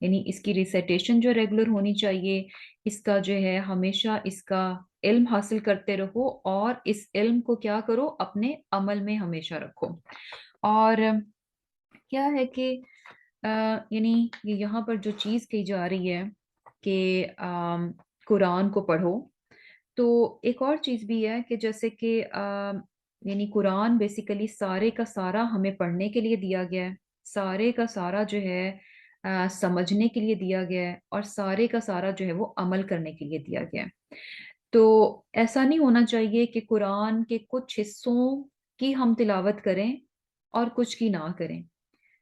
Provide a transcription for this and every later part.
یعنی اس کی ریسیٹیشن جو ریگولر ہونی چاہیے، اس کا جو ہے ہمیشہ اس کا علم حاصل کرتے رہو، اور اس علم کو کیا کرو، اپنے عمل میں ہمیشہ رکھو۔ اور کیا ہے کہ یعنی یہاں پر جو چیز کہی جا رہی ہے کہ قرآن کو پڑھو، تو ایک اور چیز بھی ہے کہ جیسے کہ یعنی قرآن بیسیکلی سارے کا سارا ہمیں پڑھنے کے لیے دیا گیا ہے، سارے کا سارا جو ہے سمجھنے کے لیے دیا گیا ہے، اور سارے کا سارا جو ہے وہ عمل کرنے کے لیے دیا گیا ہے۔ تو ایسا نہیں ہونا چاہیے کہ قرآن کے کچھ حصوں کی ہم تلاوت کریں اور کچھ کی نہ کریں۔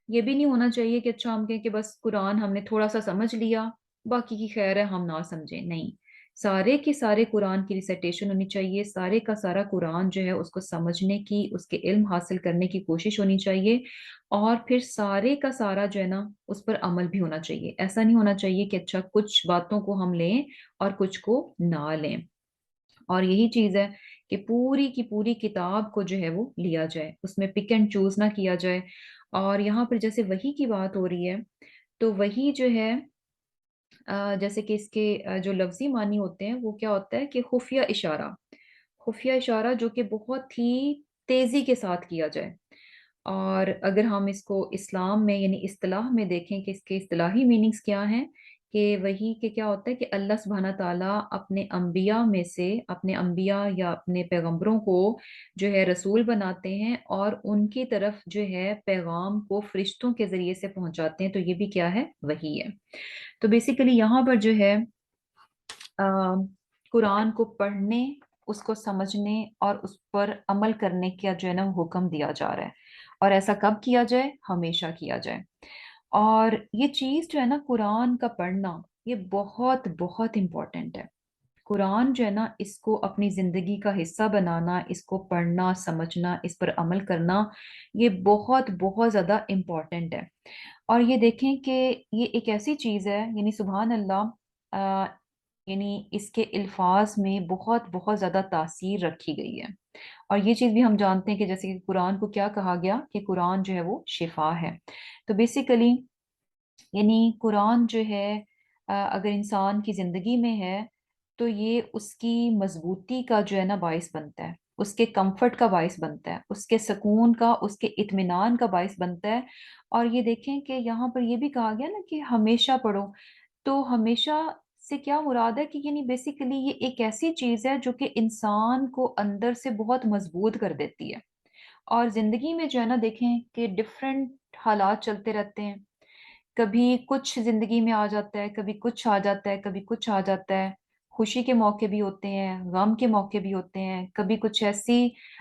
یہ بھی نہیں ہونا چاہیے کہ اچھا ہم کہیں کہ بس قرآن ہم نے تھوڑا سا سمجھ لیا، باقی کی خیر ہے ہم نہ سمجھیں، نہیں، سارے کے سارے قرآن کی ریسیٹیشن ہونی چاہیے، سارے کا سارا قرآن جو ہے اس کو سمجھنے کی، اس کے علم حاصل کرنے کی کوشش ہونی چاہیے، اور پھر سارے کا سارا جو ہے نا اس پر عمل بھی ہونا چاہیے۔ ایسا نہیں ہونا چاہیے کہ اچھا کچھ باتوں کو ہم لیں اور کچھ کو نہ لیں۔ اور یہی چیز ہے کہ پوری کی پوری کتاب کو جو ہے وہ لیا جائے، اس میں پک اینڈ چوز نہ کیا جائے۔ اور یہاں پر جیسے وحی کی بات ہو رہی ہے، تو وحی جو ہے جیسے کہ اس کے جو لفظی معنی ہوتے ہیں وہ کیا ہوتا ہے کہ خفیہ اشارہ، خفیہ اشارہ جو کہ بہت ہی تیزی کے ساتھ کیا جائے۔ اور اگر ہم اس کو اسلام میں یعنی اصطلاح میں دیکھیں کہ اس کے اصطلاحی میننگز کیا ہیں، کہ وہی کہ کیا ہوتا ہے کہ اللہ سبحانہ تعالیٰ اپنے انبیاء میں سے، اپنے انبیاء یا اپنے پیغمبروں کو جو ہے رسول بناتے ہیں، اور ان کی طرف جو ہے پیغام کو فرشتوں کے ذریعے سے پہنچاتے ہیں، تو یہ بھی کیا ہے، وحی ہے۔ تو بیسیکلی یہاں پر جو ہے قرآن کو پڑھنے، اس کو سمجھنے اور اس پر عمل کرنے کا جو ہے نا حکم دیا جا رہا ہے، اور ایسا کب کیا جائے، ہمیشہ کیا جائے۔ اور یہ چیز جو ہے نا قرآن کا پڑھنا، یہ بہت بہت امپورٹنٹ ہے۔ قرآن جو ہے نا اس کو اپنی زندگی کا حصہ بنانا، اس کو پڑھنا، سمجھنا، اس پر عمل کرنا، یہ بہت بہت زیادہ امپورٹنٹ ہے۔ اور یہ دیکھیں کہ یہ ایک ایسی چیز ہے، یعنی سبحان اللہ، یعنی اس کے الفاظ میں بہت بہت زیادہ تاثیر رکھی گئی ہے۔ اور یہ چیز بھی ہم جانتے ہیں کہ جیسے کہ قرآن کو کیا کہا گیا کہ قرآن جو ہے وہ شفا ہے۔ تو بیسیکلی یعنی قرآن جو ہے اگر انسان کی زندگی میں ہے تو یہ اس کی مضبوطی کا جو ہے نا باعث بنتا ہے، اس کے کمفرٹ کا باعث بنتا ہے، اس کے سکون کا، اس کے اطمینان کا باعث بنتا ہے۔ اور یہ دیکھیں کہ یہاں پر یہ بھی کہا گیا نا کہ ہمیشہ پڑھو، تو ہمیشہ سے کیا مراد ہے کہ یعنی بیسیکلی یہ ایک ایسی چیز ہے جو کہ انسان کو اندر سے بہت مضبوط کر دیتی ہے۔ اور زندگی میں جو ہے نا دیکھیں کہ ڈفرینٹ حالات چلتے رہتے ہیں، کبھی کچھ زندگی میں آ جاتا ہے، کبھی کچھ آ جاتا ہے، کبھی کچھ آ جاتا ہے، خوشی کے موقع بھی ہوتے ہیں، غم کے موقع بھی ہوتے ہیں، کبھی کچھ ایسی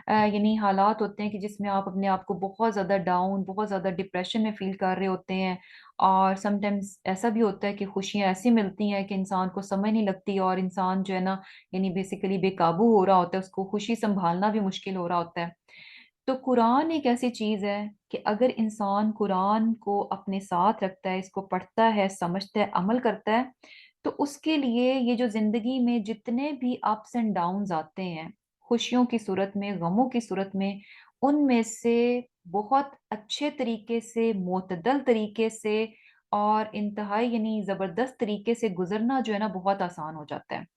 یعنی حالات ہوتے ہیں کہ جس میں آپ اپنے آپ کو بہت زیادہ ڈاؤن، بہت زیادہ ڈپریشن میں فیل کر رہے ہوتے ہیں۔ اور سم ٹائمز ایسا بھی ہوتا ہے کہ خوشیاں ایسی ملتی ہیں کہ انسان کو سمجھ نہیں لگتی، اور انسان جو ہے نا یعنی بیسیکلی بے قابو ہو رہا ہوتا ہے، اس کو خوشی سنبھالنا بھی مشکل ہو رہا ہوتا ہے۔ تو قرآن ایک ایسی چیز ہے کہ اگر انسان قرآن کو اپنے ساتھ رکھتا ہے، اس کو پڑھتا ہے، سمجھتا ہے، عمل کرتا ہے، تو اس کے لیے یہ جو زندگی میں جتنے بھی اپس اینڈ ڈاؤنز آتے ہیں، خوشیوں کی صورت میں، غموں کی صورت میں، ان میں سے بہت اچھے طریقے سے، معتدل طریقے سے اور انتہائی یعنی زبردست طریقے سے گزرنا جو ہے نا بہت آسان ہو جاتا ہے۔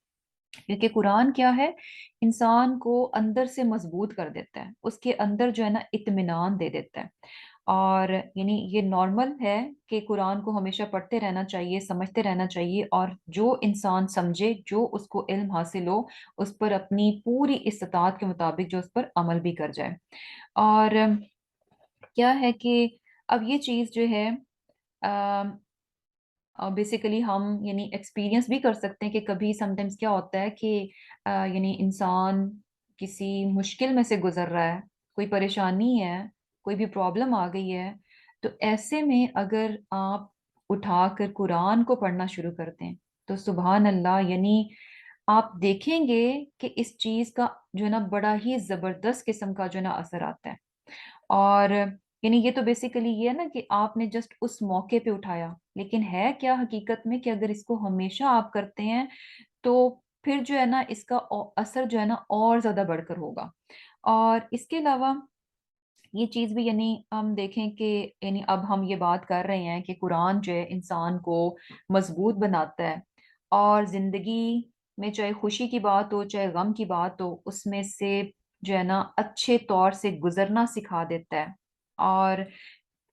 کیونکہ قرآن کیا ہے، انسان کو اندر سے مضبوط کر دیتا ہے، اس کے اندر جو ہے نا اطمینان دے دیتا ہے۔ اور یعنی یہ نارمل ہے کہ قرآن کو ہمیشہ پڑھتے رہنا چاہیے، سمجھتے رہنا چاہیے، اور جو انسان سمجھے، جو اس کو علم حاصل ہو، اس پر اپنی پوری استطاعت کے مطابق جو اس پر عمل بھی کر جائے۔ اور کیا ہے کہ اب یہ چیز جو ہے بیسیکلی ہم یعنی ایکسپیرینس بھی کر سکتے ہیں کہ کبھی سم ٹائمز کیا ہوتا ہے کہ یعنی انسان کسی مشکل میں سے گزر رہا ہے، کوئی پریشانی ہے، کوئی بھی پرابلم آ گئی ہے، تو ایسے میں اگر آپ اٹھا کر قرآن کو پڑھنا شروع کرتے ہیں تو سبحان اللہ، یعنی آپ دیکھیں گے کہ اس چیز کا جو ہے نا بڑا ہی زبردست قسم کا جو ہے نا اثر آتا ہے۔ اور یعنی یہ تو بیسیکلی یہ ہے نا کہ آپ نے جسٹ اس موقع پہ اٹھایا، لیکن ہے کیا حقیقت میں کہ اگر اس کو ہمیشہ آپ کرتے ہیں تو پھر جو ہے نا اس کا اثر جو ہے نا اور زیادہ بڑھ کر ہوگا۔ اور اس کے علاوہ یہ چیز بھی یعنی ہم دیکھیں کہ یعنی اب ہم یہ بات کر رہے ہیں کہ قرآن جو ہے انسان کو مضبوط بناتا ہے، اور زندگی میں چاہے خوشی کی بات ہو چاہے غم کی بات ہو، اس میں سے جو ہے نا اچھے طور سے گزرنا سکھا دیتا ہے۔ اور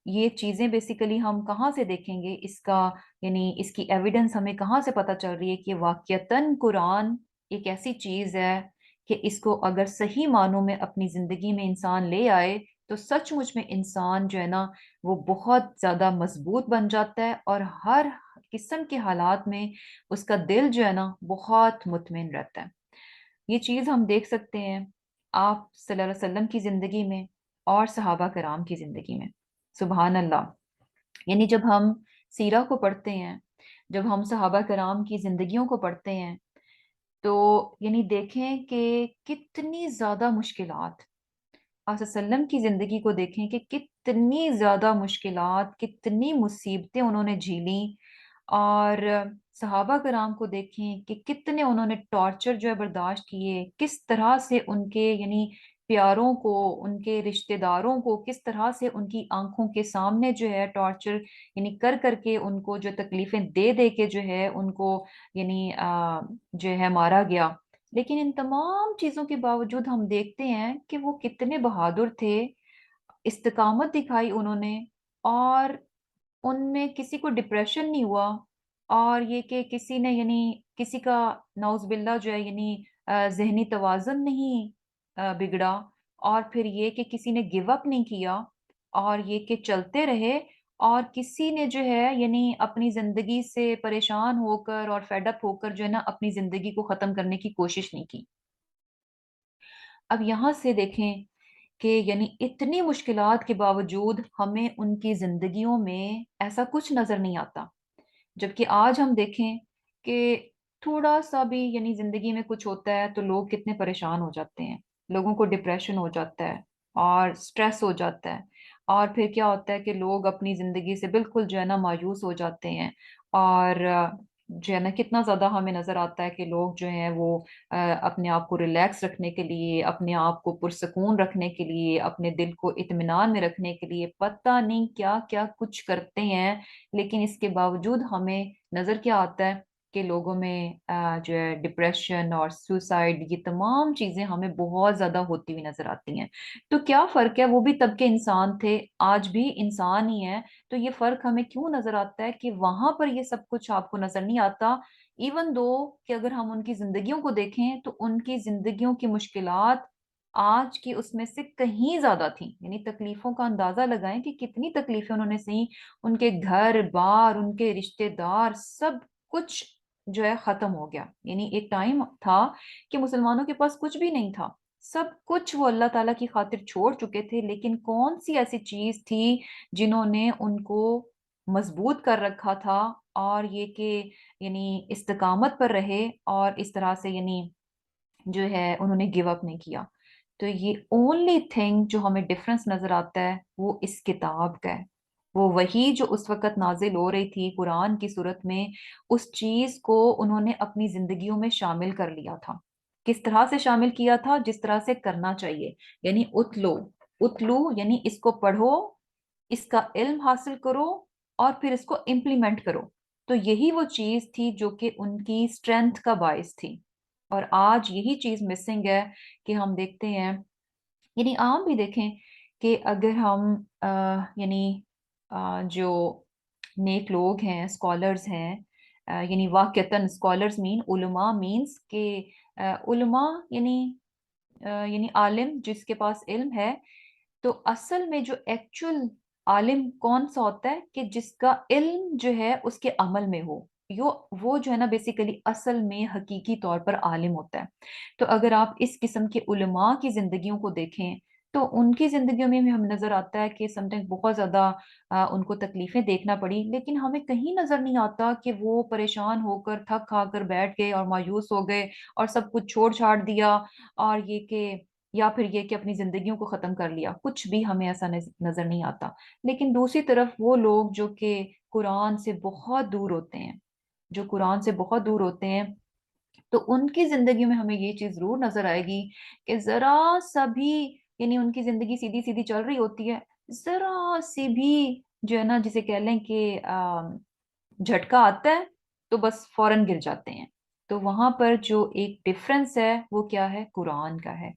یہ چیزیں بیسیکلی ہم کہاں سے دیکھیں گے اس کا، یعنی اس کی ایویڈنس ہمیں کہاں سے پتہ چل رہی ہے کہ واقعتاً قرآن ایک ایسی چیز ہے کہ اس کو اگر صحیح معنوں میں اپنی زندگی میں انسان لے آئے تو سچ مچ میں انسان جو ہے نا وہ بہت زیادہ مضبوط بن جاتا ہے، اور ہر قسم کے حالات میں اس کا دل جو ہے نا بہت مطمئن رہتا ہے۔ یہ چیز ہم دیکھ سکتے ہیں آپ صلی اللہ علیہ وسلم کی زندگی میں اور صحابہ کرام کی زندگی میں۔ سبحان اللہ! یعنی جب ہم سیرہ کو پڑھتے ہیں، جب ہم صحابہ کرام کی زندگیوں کو پڑھتے ہیں، تو یعنی دیکھیں کہ کتنی زیادہ مشکلات، آپ صلی اللہ علیہ وسلم کی زندگی کو دیکھیں کہ کتنی زیادہ مشکلات، کتنی مصیبتیں انہوں نے جھیلیں، اور صحابہ کرام کو دیکھیں کہ کتنے انہوں نے ٹارچر جو ہے برداشت کیے، کس طرح سے ان کے یعنی پیاروں کو، ان کے رشتہ داروں کو کس طرح سے ان کی آنکھوں کے سامنے جو ہے ٹارچر یعنی کر کر کے ان کو جو تکلیفیں دے دے کے جو ہے ان کو یعنی جو ہے مارا گیا۔ لیکن ان تمام چیزوں کے باوجود ہم دیکھتے ہیں کہ وہ کتنے بہادر تھے، استقامت دکھائی انہوں نے، اور ان میں کسی کو ڈپریشن نہیں ہوا، اور یہ کہ کسی نے یعنی کسی کا نعوذ باللہ جو ہے یعنی ذہنی توازن نہیں بگڑا، اور پھر یہ کہ کسی نے گیو اپ نہیں کیا، اور یہ کہ چلتے رہے، اور کسی نے جو ہے یعنی اپنی زندگی سے پریشان ہو کر اور فیڈ اپ ہو کر جو ہے نا اپنی زندگی کو ختم کرنے کی کوشش نہیں کی۔ اب یہاں سے دیکھیں کہ یعنی اتنی مشکلات کے باوجود ہمیں ان کی زندگیوں میں ایسا کچھ نظر نہیں آتا، جبکہ آج ہم دیکھیں کہ تھوڑا سا بھی یعنی زندگی میں کچھ ہوتا ہے تو لوگ کتنے پریشان ہو جاتے ہیں، لوگوں کو ڈپریشن ہو جاتا ہے اور سٹریس ہو جاتا ہے، اور پھر کیا ہوتا ہے کہ لوگ اپنی زندگی سے بالکل جو ہے نا مایوس ہو جاتے ہیں، اور جو ہے نا کتنا زیادہ ہمیں نظر آتا ہے کہ لوگ جو ہیں وہ اپنے آپ کو ریلیکس رکھنے کے لیے، اپنے آپ کو پرسکون رکھنے کے لیے، اپنے دل کو اطمینان میں رکھنے کے لیے پتہ نہیں کیا کیا کچھ کرتے ہیں، لیکن اس کے باوجود ہمیں نظر کیا آتا ہے کہ لوگوں میں جو ہے ڈپریشن اور سوسائڈ، یہ تمام چیزیں ہمیں بہت زیادہ ہوتی ہوئی نظر آتی ہیں۔ تو کیا فرق ہے؟ وہ بھی تب کے انسان تھے، آج بھی انسان ہی ہیں، تو یہ فرق ہمیں کیوں نظر آتا ہے کہ وہاں پر یہ سب کچھ آپ کو نظر نہیں آتا، ایون دو کہ اگر ہم ان کی زندگیوں کو دیکھیں تو ان کی زندگیوں کی مشکلات آج کی اس میں سے کہیں زیادہ تھیں، یعنی تکلیفوں کا اندازہ لگائیں کہ کتنی تکلیفیں انہوں نے سہیں، ان کے گھر بار، ان کے رشتہ دار، سب کچھ جو ہے ختم ہو گیا۔ یعنی ایک ٹائم تھا کہ مسلمانوں کے پاس کچھ بھی نہیں تھا، سب کچھ وہ اللہ تعالیٰ کی خاطر چھوڑ چکے تھے، لیکن کون سی ایسی چیز تھی جنہوں نے ان کو مضبوط کر رکھا تھا، اور یہ کہ یعنی استقامت پر رہے، اور اس طرح سے یعنی جو ہے انہوں نے گیو اپ نہیں کیا۔ تو یہ اونلی تھنگ جو ہمیں ڈفرنس نظر آتا ہے وہ اس کتاب کا ہے، وہ وہی جو اس وقت نازل ہو رہی تھی قرآن کی صورت میں، اس چیز کو انہوں نے اپنی زندگیوں میں شامل کر لیا تھا۔ کس طرح سے شامل کیا تھا؟ جس طرح سے کرنا چاہیے، یعنی اتلو، اتلو یعنی اس کو پڑھو، اس کا علم حاصل کرو، اور پھر اس کو امپلیمنٹ کرو۔ تو یہی وہ چیز تھی جو کہ ان کی اسٹرینتھ کا باعث تھی، اور آج یہی چیز مسنگ ہے کہ ہم دیکھتے ہیں، یعنی عام بھی دیکھیں کہ اگر ہم یعنی جو نیک لوگ ہیں، اسکالرز ہیں، یعنی واقعتاً اسکالرز مین علماء مینس کہ علماء یعنی عالم جس کے پاس علم ہے، تو اصل میں جو ایکچول عالم کون سا ہوتا ہے کہ جس کا علم جو ہے اس کے عمل میں ہو، وہ جو ہے نا بیسیکلی اصل میں حقیقی طور پر عالم ہوتا ہے۔ تو اگر آپ اس قسم کے علماء کی زندگیوں کو دیکھیں تو ان کی زندگیوں میں بھی ہمیں نظر آتا ہے کہ سم ٹائم بہت زیادہ ان کو تکلیفیں دیکھنا پڑی، لیکن ہمیں کہیں نظر نہیں آتا کہ وہ پریشان ہو کر تھک کھا کر بیٹھ گئے اور مایوس ہو گئے اور سب کچھ چھوڑ چھاڑ دیا، اور یہ کہ یا پھر یہ کہ اپنی زندگیوں کو ختم کر لیا، کچھ بھی ہمیں ایسا نظر نہیں آتا۔ لیکن دوسری طرف وہ لوگ جو کہ قرآن سے بہت دور ہوتے ہیں، جو قرآن سے بہت دور ہوتے ہیں، تو ان کی زندگی میں ہمیں یہ چیز ضرور نظر آئے گی کہ ذرا سا بھی یعنی ان کی زندگی سیدھی سیدھی چل رہی ہوتی ہے، ذرا سی بھی جو ہے نا جسے کہہ لیں کہ جھٹکا آتا ہے تو بس فوراً گر جاتے ہیں۔ تو وہاں پر جو ایک ڈفرنس ہے وہ کیا ہے؟ قرآن کا ہے۔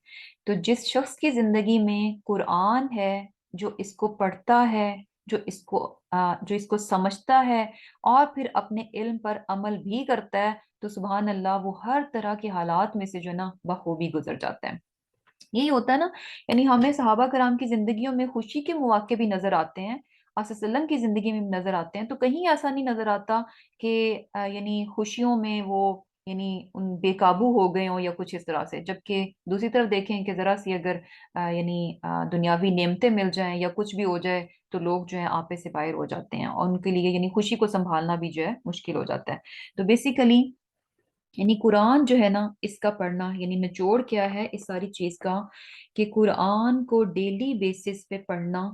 تو جس شخص کی زندگی میں قرآن ہے، جو اس کو پڑھتا ہے، جو اس کو سمجھتا ہے اور پھر اپنے علم پر عمل بھی کرتا ہے، تو سبحان اللہ وہ ہر طرح کے حالات میں سے جو ہے نا بخوبی گزر جاتا ہے۔ یہی ہوتا ہے نا، یعنی ہمیں صحابہ کرام کی زندگیوں میں خوشی کے مواقع بھی نظر آتے ہیں، آپ صلی اللہ علیہ وسلم کی زندگی میں بھی نظر آتے ہیں، تو کہیں ایسا نہیں نظر آتا کہ یعنی خوشیوں میں وہ یعنی ان بے قابو ہو گئے ہوں یا کچھ اس طرح سے، جبکہ دوسری طرف دیکھیں کہ ذرا سی اگر یعنی دنیاوی نعمتیں مل جائیں یا کچھ بھی ہو جائے تو لوگ جو ہیں آپے سے باہر ہو جاتے ہیں، اور ان کے لیے یعنی خوشی کو سنبھالنا بھی جو ہے مشکل ہو جاتا ہے۔ تو بیسیکلی یعنی قرآن جو ہے نا اس کا پڑھنا، یعنی نچوڑ کیا ہے اس ساری چیز کا، کہ قرآن کو ڈیلی بیسس پہ پڑھنا،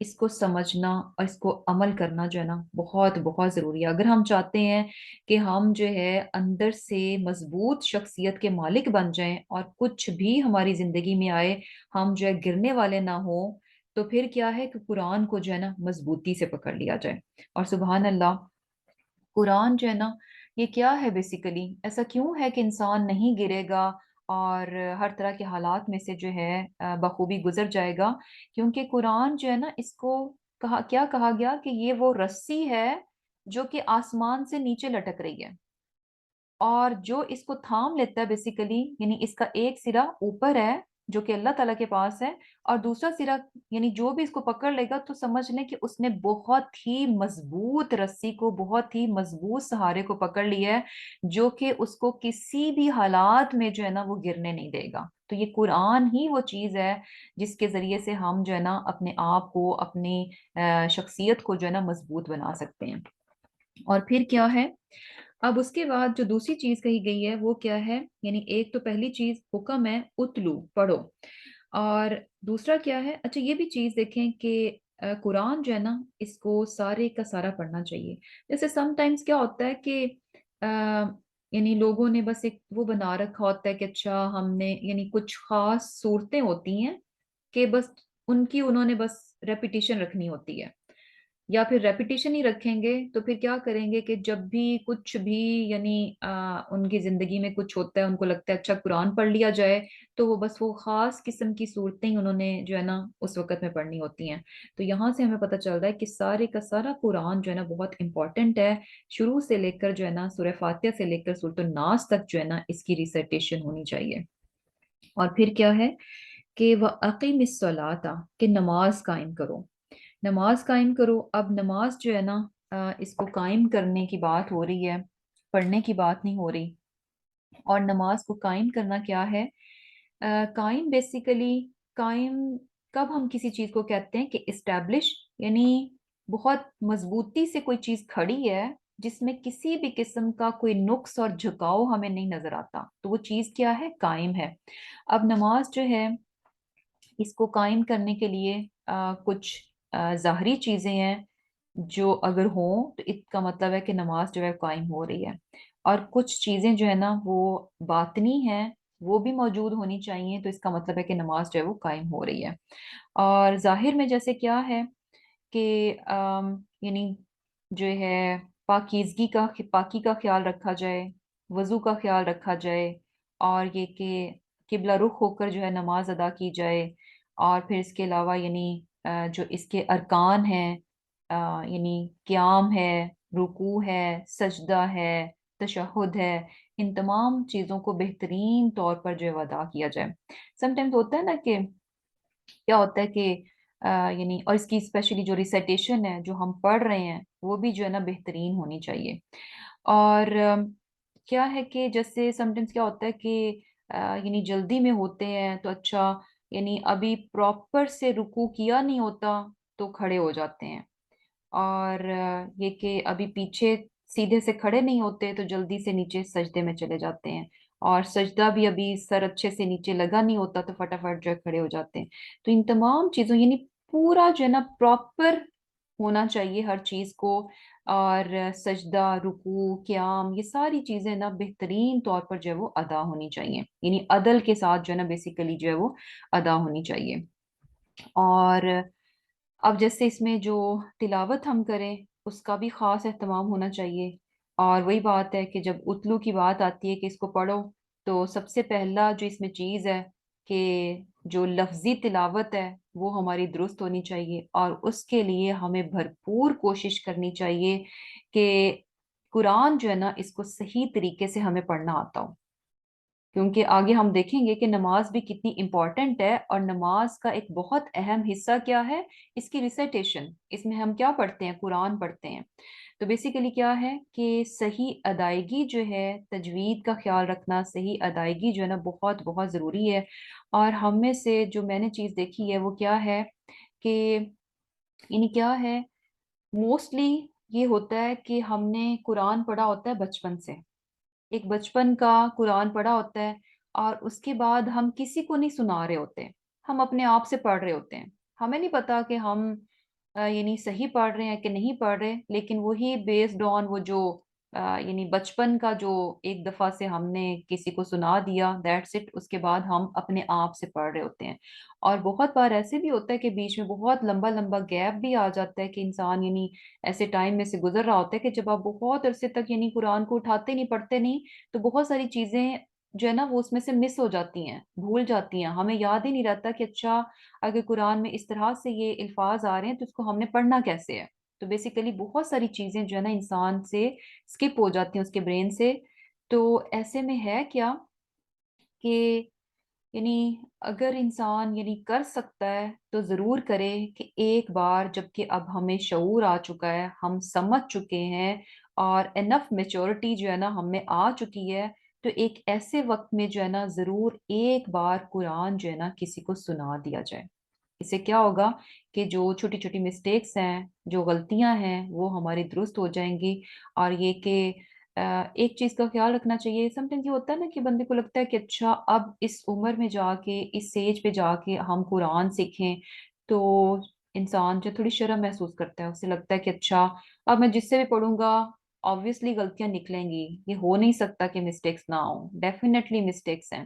اس کو سمجھنا اور اس کو عمل کرنا جو ہے نا بہت بہت ضروری ہے۔ اگر ہم چاہتے ہیں کہ ہم جو ہے اندر سے مضبوط شخصیت کے مالک بن جائیں اور کچھ بھی ہماری زندگی میں آئے ہم جو ہے گرنے والے نہ ہوں، تو پھر کیا ہے کہ قرآن کو جو ہے نا مضبوطی سے پکڑ لیا جائے۔ اور سبحان اللہ، قرآن جو ہے نا یہ کیا ہے بیسیکلی، ایسا کیوں ہے کہ انسان نہیں گرے گا اور ہر طرح کے حالات میں سے جو ہے بخوبی گزر جائے گا؟ کیونکہ قرآن جو ہے نا اس کو کیا کہا گیا کہ یہ وہ رسی ہے جو کہ آسمان سے نیچے لٹک رہی ہے، اور جو اس کو تھام لیتا ہے بیسیکلی، یعنی اس کا ایک سرا اوپر ہے جو کہ اللہ تعالیٰ کے پاس ہے، اور دوسرا سرا یعنی جو بھی اس کو پکڑ لے گا تو سمجھ لیں کہ اس نے بہت ہی مضبوط رسی کو، بہت ہی مضبوط سہارے کو پکڑ لیا ہے، جو کہ اس کو کسی بھی حالات میں جو ہے نا وہ گرنے نہیں دے گا۔ تو یہ قرآن ہی وہ چیز ہے جس کے ذریعے سے ہم جو ہے نا اپنے آپ کو، اپنی شخصیت کو جو ہے نا مضبوط بنا سکتے ہیں۔ اور پھر کیا ہے، اب اس کے بعد جو دوسری چیز کہی گئی ہے وہ کیا ہے؟ یعنی ایک تو پہلی چیز حکم ہے اتلو، پڑھو، اور دوسرا کیا ہے؟ اچھا یہ بھی چیز دیکھیں کہ قرآن جو ہے نا اس کو سارے کا سارا پڑھنا چاہیے۔ جیسے سم ٹائمز کیا ہوتا ہے کہ یعنی لوگوں نے بس ایک وہ بنا رکھا ہوتا ہے کہ اچھا ہم نے یعنی کچھ خاص صورتیں ہوتی ہیں کہ بس ان کی انہوں نے بس ریپیٹیشن رکھنی ہوتی ہے، یا پھر ریپیٹیشن ہی رکھیں گے تو پھر کیا کریں گے کہ جب بھی کچھ بھی یعنی ان کی زندگی میں کچھ ہوتا ہے، ان کو لگتا ہے اچھا قرآن پڑھ لیا جائے، تو وہ بس وہ خاص قسم کی صورتیں ہی انہوں نے جو ہے نا اس وقت میں پڑھنی ہوتی ہیں۔ تو یہاں سے ہمیں پتہ چل رہا ہے کہ سارے کا سارا قرآن جو ہے نا بہت امپورٹنٹ ہے، شروع سے لے کر جو ہے نا سورہ فاتحہ سے لے کر سورۃ الناس تک جو ہے نا اس کی ریسائٹیشن ہونی چاہیے۔ اور پھر کیا ہے کہ وَأَقِمِ الصَّلَاةَ، کہ نماز قائم کرو، نماز قائم کرو۔ اب نماز جو ہے نا اس کو قائم کرنے کی بات ہو رہی ہے، پڑھنے کی بات نہیں ہو رہی۔ اور نماز کو قائم کرنا کیا ہے؟ قائم بیسیکلی، قائم کب ہم کسی چیز کو کہتے ہیں کہ اسٹیبلش، یعنی بہت مضبوطی سے کوئی چیز کھڑی ہے جس میں کسی بھی قسم کا کوئی نقص اور جھکاؤ ہمیں نہیں نظر آتا، تو وہ چیز کیا ہے؟ قائم ہے۔ اب نماز جو ہے اس کو قائم کرنے کے لیے کچھ ظاہری چیزیں ہیں جو اگر ہوں تو اس کا مطلب ہے کہ نماز جو ہے قائم ہو رہی ہے، اور کچھ چیزیں جو ہے نا وہ باطنی ہیں، وہ بھی موجود ہونی چاہیے، تو اس کا مطلب ہے کہ نماز جو ہے وہ قائم ہو رہی ہے۔ اور ظاہر میں جیسے کیا ہے کہ یعنی جو ہے پاکی کا خیال رکھا جائے، وضو کا خیال رکھا جائے، اور یہ کہ قبلہ رخ ہو کر جو ہے نماز ادا کی جائے، اور پھر اس کے علاوہ یعنی جو اس کے ارکان ہیں، یعنی قیام ہے، رکوع ہے، سجدہ ہے، تشہد ہے، ان تمام چیزوں کو بہترین طور پر جو ہے وہ ادا کیا جائے۔ سم ٹائمز ہوتا ہے نا کہ کیا ہوتا ہے کہ یعنی اور اس کی اسپیشلی جو ریسائٹیشن ہے جو ہم پڑھ رہے ہیں وہ بھی جو ہے نا بہترین ہونی چاہیے۔ اور کیا ہے کہ جیسے سم ٹائمز کیا ہوتا ہے کہ یعنی جلدی میں ہوتے ہیں تو اچھا یعنی ابھی پراپر سے رکوع کیا نہیں ہوتا تو کھڑے ہو جاتے ہیں، اور یہ کہ ابھی پیچھے سیدھے سے کھڑے نہیں ہوتے تو جلدی سے نیچے سجدے میں چلے جاتے ہیں، اور سجدہ بھی ابھی سر اچھے سے نیچے لگا نہیں ہوتا تو فٹافٹ جو ہے کھڑے ہو جاتے ہیں۔ تو ان تمام چیزوں یعنی پورا جو ہے نا پراپر ہونا چاہیے ہر چیز کو، اور سجدہ، رکوع، قیام، یہ ساری چیزیں نا بہترین طور پر جو ہے وہ ادا ہونی چاہیے، یعنی عدل کے ساتھ جو ہے نا بیسیکلی جو ہے وہ ادا ہونی چاہیے۔ اور اب جیسے اس میں جو تلاوت ہم کریں اس کا بھی خاص اہتمام ہونا چاہیے، اور وہی بات ہے کہ جب اتلو کی بات آتی ہے کہ اس کو پڑھو، تو سب سے پہلا جو اس میں چیز ہے کہ جو لفظی تلاوت ہے وہ ہماری درست ہونی چاہیے، اور اس کے لیے ہمیں بھرپور کوشش کرنی چاہیے کہ قرآن جو ہے نا اس کو صحیح طریقے سے ہمیں پڑھنا آتا ہو، کیونکہ آگے ہم دیکھیں گے کہ نماز بھی کتنی امپورٹنٹ ہے، اور نماز کا ایک بہت اہم حصہ کیا ہے، اس کی ریسائٹیشن، اس میں ہم کیا پڑھتے ہیں، قرآن پڑھتے ہیں۔ تو بیسیکلی کیا ہے کہ صحیح ادائیگی جو ہے، تجوید کا خیال رکھنا، صحیح ادائیگی جو ہے نا بہت بہت ضروری ہے۔ اور ہم میں سے جو میں نے چیز دیکھی ہے وہ کیا ہے کہ یعنی کیا ہے، موسٹلی یہ ہوتا ہے کہ ہم نے قرآن پڑھا ہوتا ہے بچپن سے، ایک بچپن کا قرآن پڑھا ہوتا ہے، اور اس کے بعد ہم کسی کو نہیں سنا رہے ہوتے، ہم اپنے آپ سے پڑھ رہے ہوتے ہیں، ہمیں نہیں پتا کہ ہم یعنی صحیح پڑھ رہے ہیں کہ نہیں پڑھ رہے، لیکن وہی بیسڈ آن وہ جو یعنی بچپن کا جو ایک دفعہ سے ہم نے کسی کو سنا دیا، دیٹس اٹ، اس کے بعد ہم اپنے آپ سے پڑھ رہے ہوتے ہیں۔ اور بہت بار ایسے بھی ہوتا ہے کہ بیچ میں بہت لمبا لمبا گیپ بھی آ جاتا ہے، کہ انسان یعنی ایسے ٹائم میں سے گزر رہا ہوتا ہے کہ جب آپ بہت عرصے تک یعنی قرآن کو اٹھاتے نہیں، پڑھتے نہیں، تو بہت ساری چیزیں جو ہے نا وہ اس میں سے مس ہو جاتی ہیں، بھول جاتی ہیں، ہمیں یاد ہی نہیں رہتا کہ اچھا اگر قرآن میں اس طرح سے یہ الفاظ آ رہے ہیں تو اس کو ہم نے پڑھنا کیسے ہے۔ تو بیسیکلی بہت ساری چیزیں جو ہے نا انسان سے اسکپ ہو جاتی ہیں، اس کے برین سے۔ تو ایسے میں ہے کیا کہ یعنی اگر انسان یعنی کر سکتا ہے تو ضرور کرے، کہ ایک بار جب کہ اب ہمیں شعور آ چکا ہے، ہم سمجھ چکے ہیں، اور انف میچورٹی جو ہے نا ہم میں آ چکی ہے، تو ایک ایسے وقت میں جو ہے نا ضرور ایک بار قرآن جو ہے نا کسی کو سنا دیا جائے۔ اس سے کیا ہوگا کہ جو چھوٹی چھوٹی مسٹیکس ہیں، جو غلطیاں ہیں، وہ ہماری درست ہو جائیں گی۔ اور یہ کہ ایک چیز کا خیال رکھنا چاہیے، سم ٹائمز یہ ہوتا ہے نا کہ بندے کو لگتا ہے کہ اچھا اب اس عمر میں جا کے، اس ایج پہ جا کے ہم قرآن سیکھیں، تو انسان جو تھوڑی شرم محسوس کرتا ہے، اسے لگتا ہے کہ اچھا اب میں جس سے بھی پڑھوں گا آبویسلی غلطیاں نکلیں گی، یہ ہو نہیں سکتا کہ مسٹیکس نہ ہوں، ڈیفینیٹلی مسٹیکس ہیں۔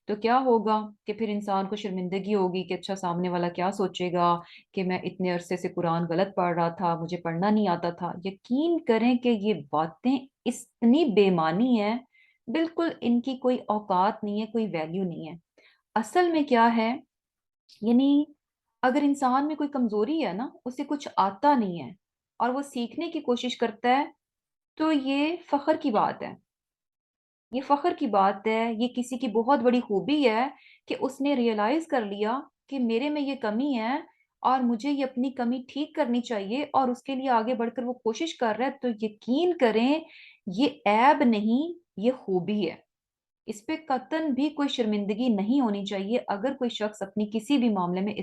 تو کیا ہوگا کہ پھر انسان کو شرمندگی ہوگی کہ اچھا سامنے والا کیا سوچے گا کہ میں اتنے عرصے سے قرآن غلط پڑھ رہا تھا، مجھے پڑھنا نہیں آتا تھا۔ یقین کریں کہ یہ باتیں اتنی بے معنی ہیں، بالکل ان کی کوئی اوقات نہیں ہے، کوئی ویلیو نہیں ہے۔ اصل میں کیا ہے، یعنی اگر انسان میں کوئی کمزوری ہے نا، اسے کچھ آتا نہیں ہے اور وہ سیکھنے کی کوشش کرتا ہے، تو یہ فخر کی بات ہے، یہ فخر کی بات ہے، یہ کسی کی بہت بڑی خوبی ہے کہ اس نے ریئلائز کر لیا کہ میرے میں یہ کمی ہے، اور مجھے یہ اپنی کمی ٹھیک کرنی چاہیے، اور اس کے لیے آگے بڑھ کر وہ کوشش کر رہا ہے۔ تو یقین کریں یہ عیب نہیں، یہ خوبی ہے، اس پہ قطعاً بھی کوئی شرمندگی نہیں ہونی چاہیے اگر کوئی شخص اپنی کسی بھی معاملے میں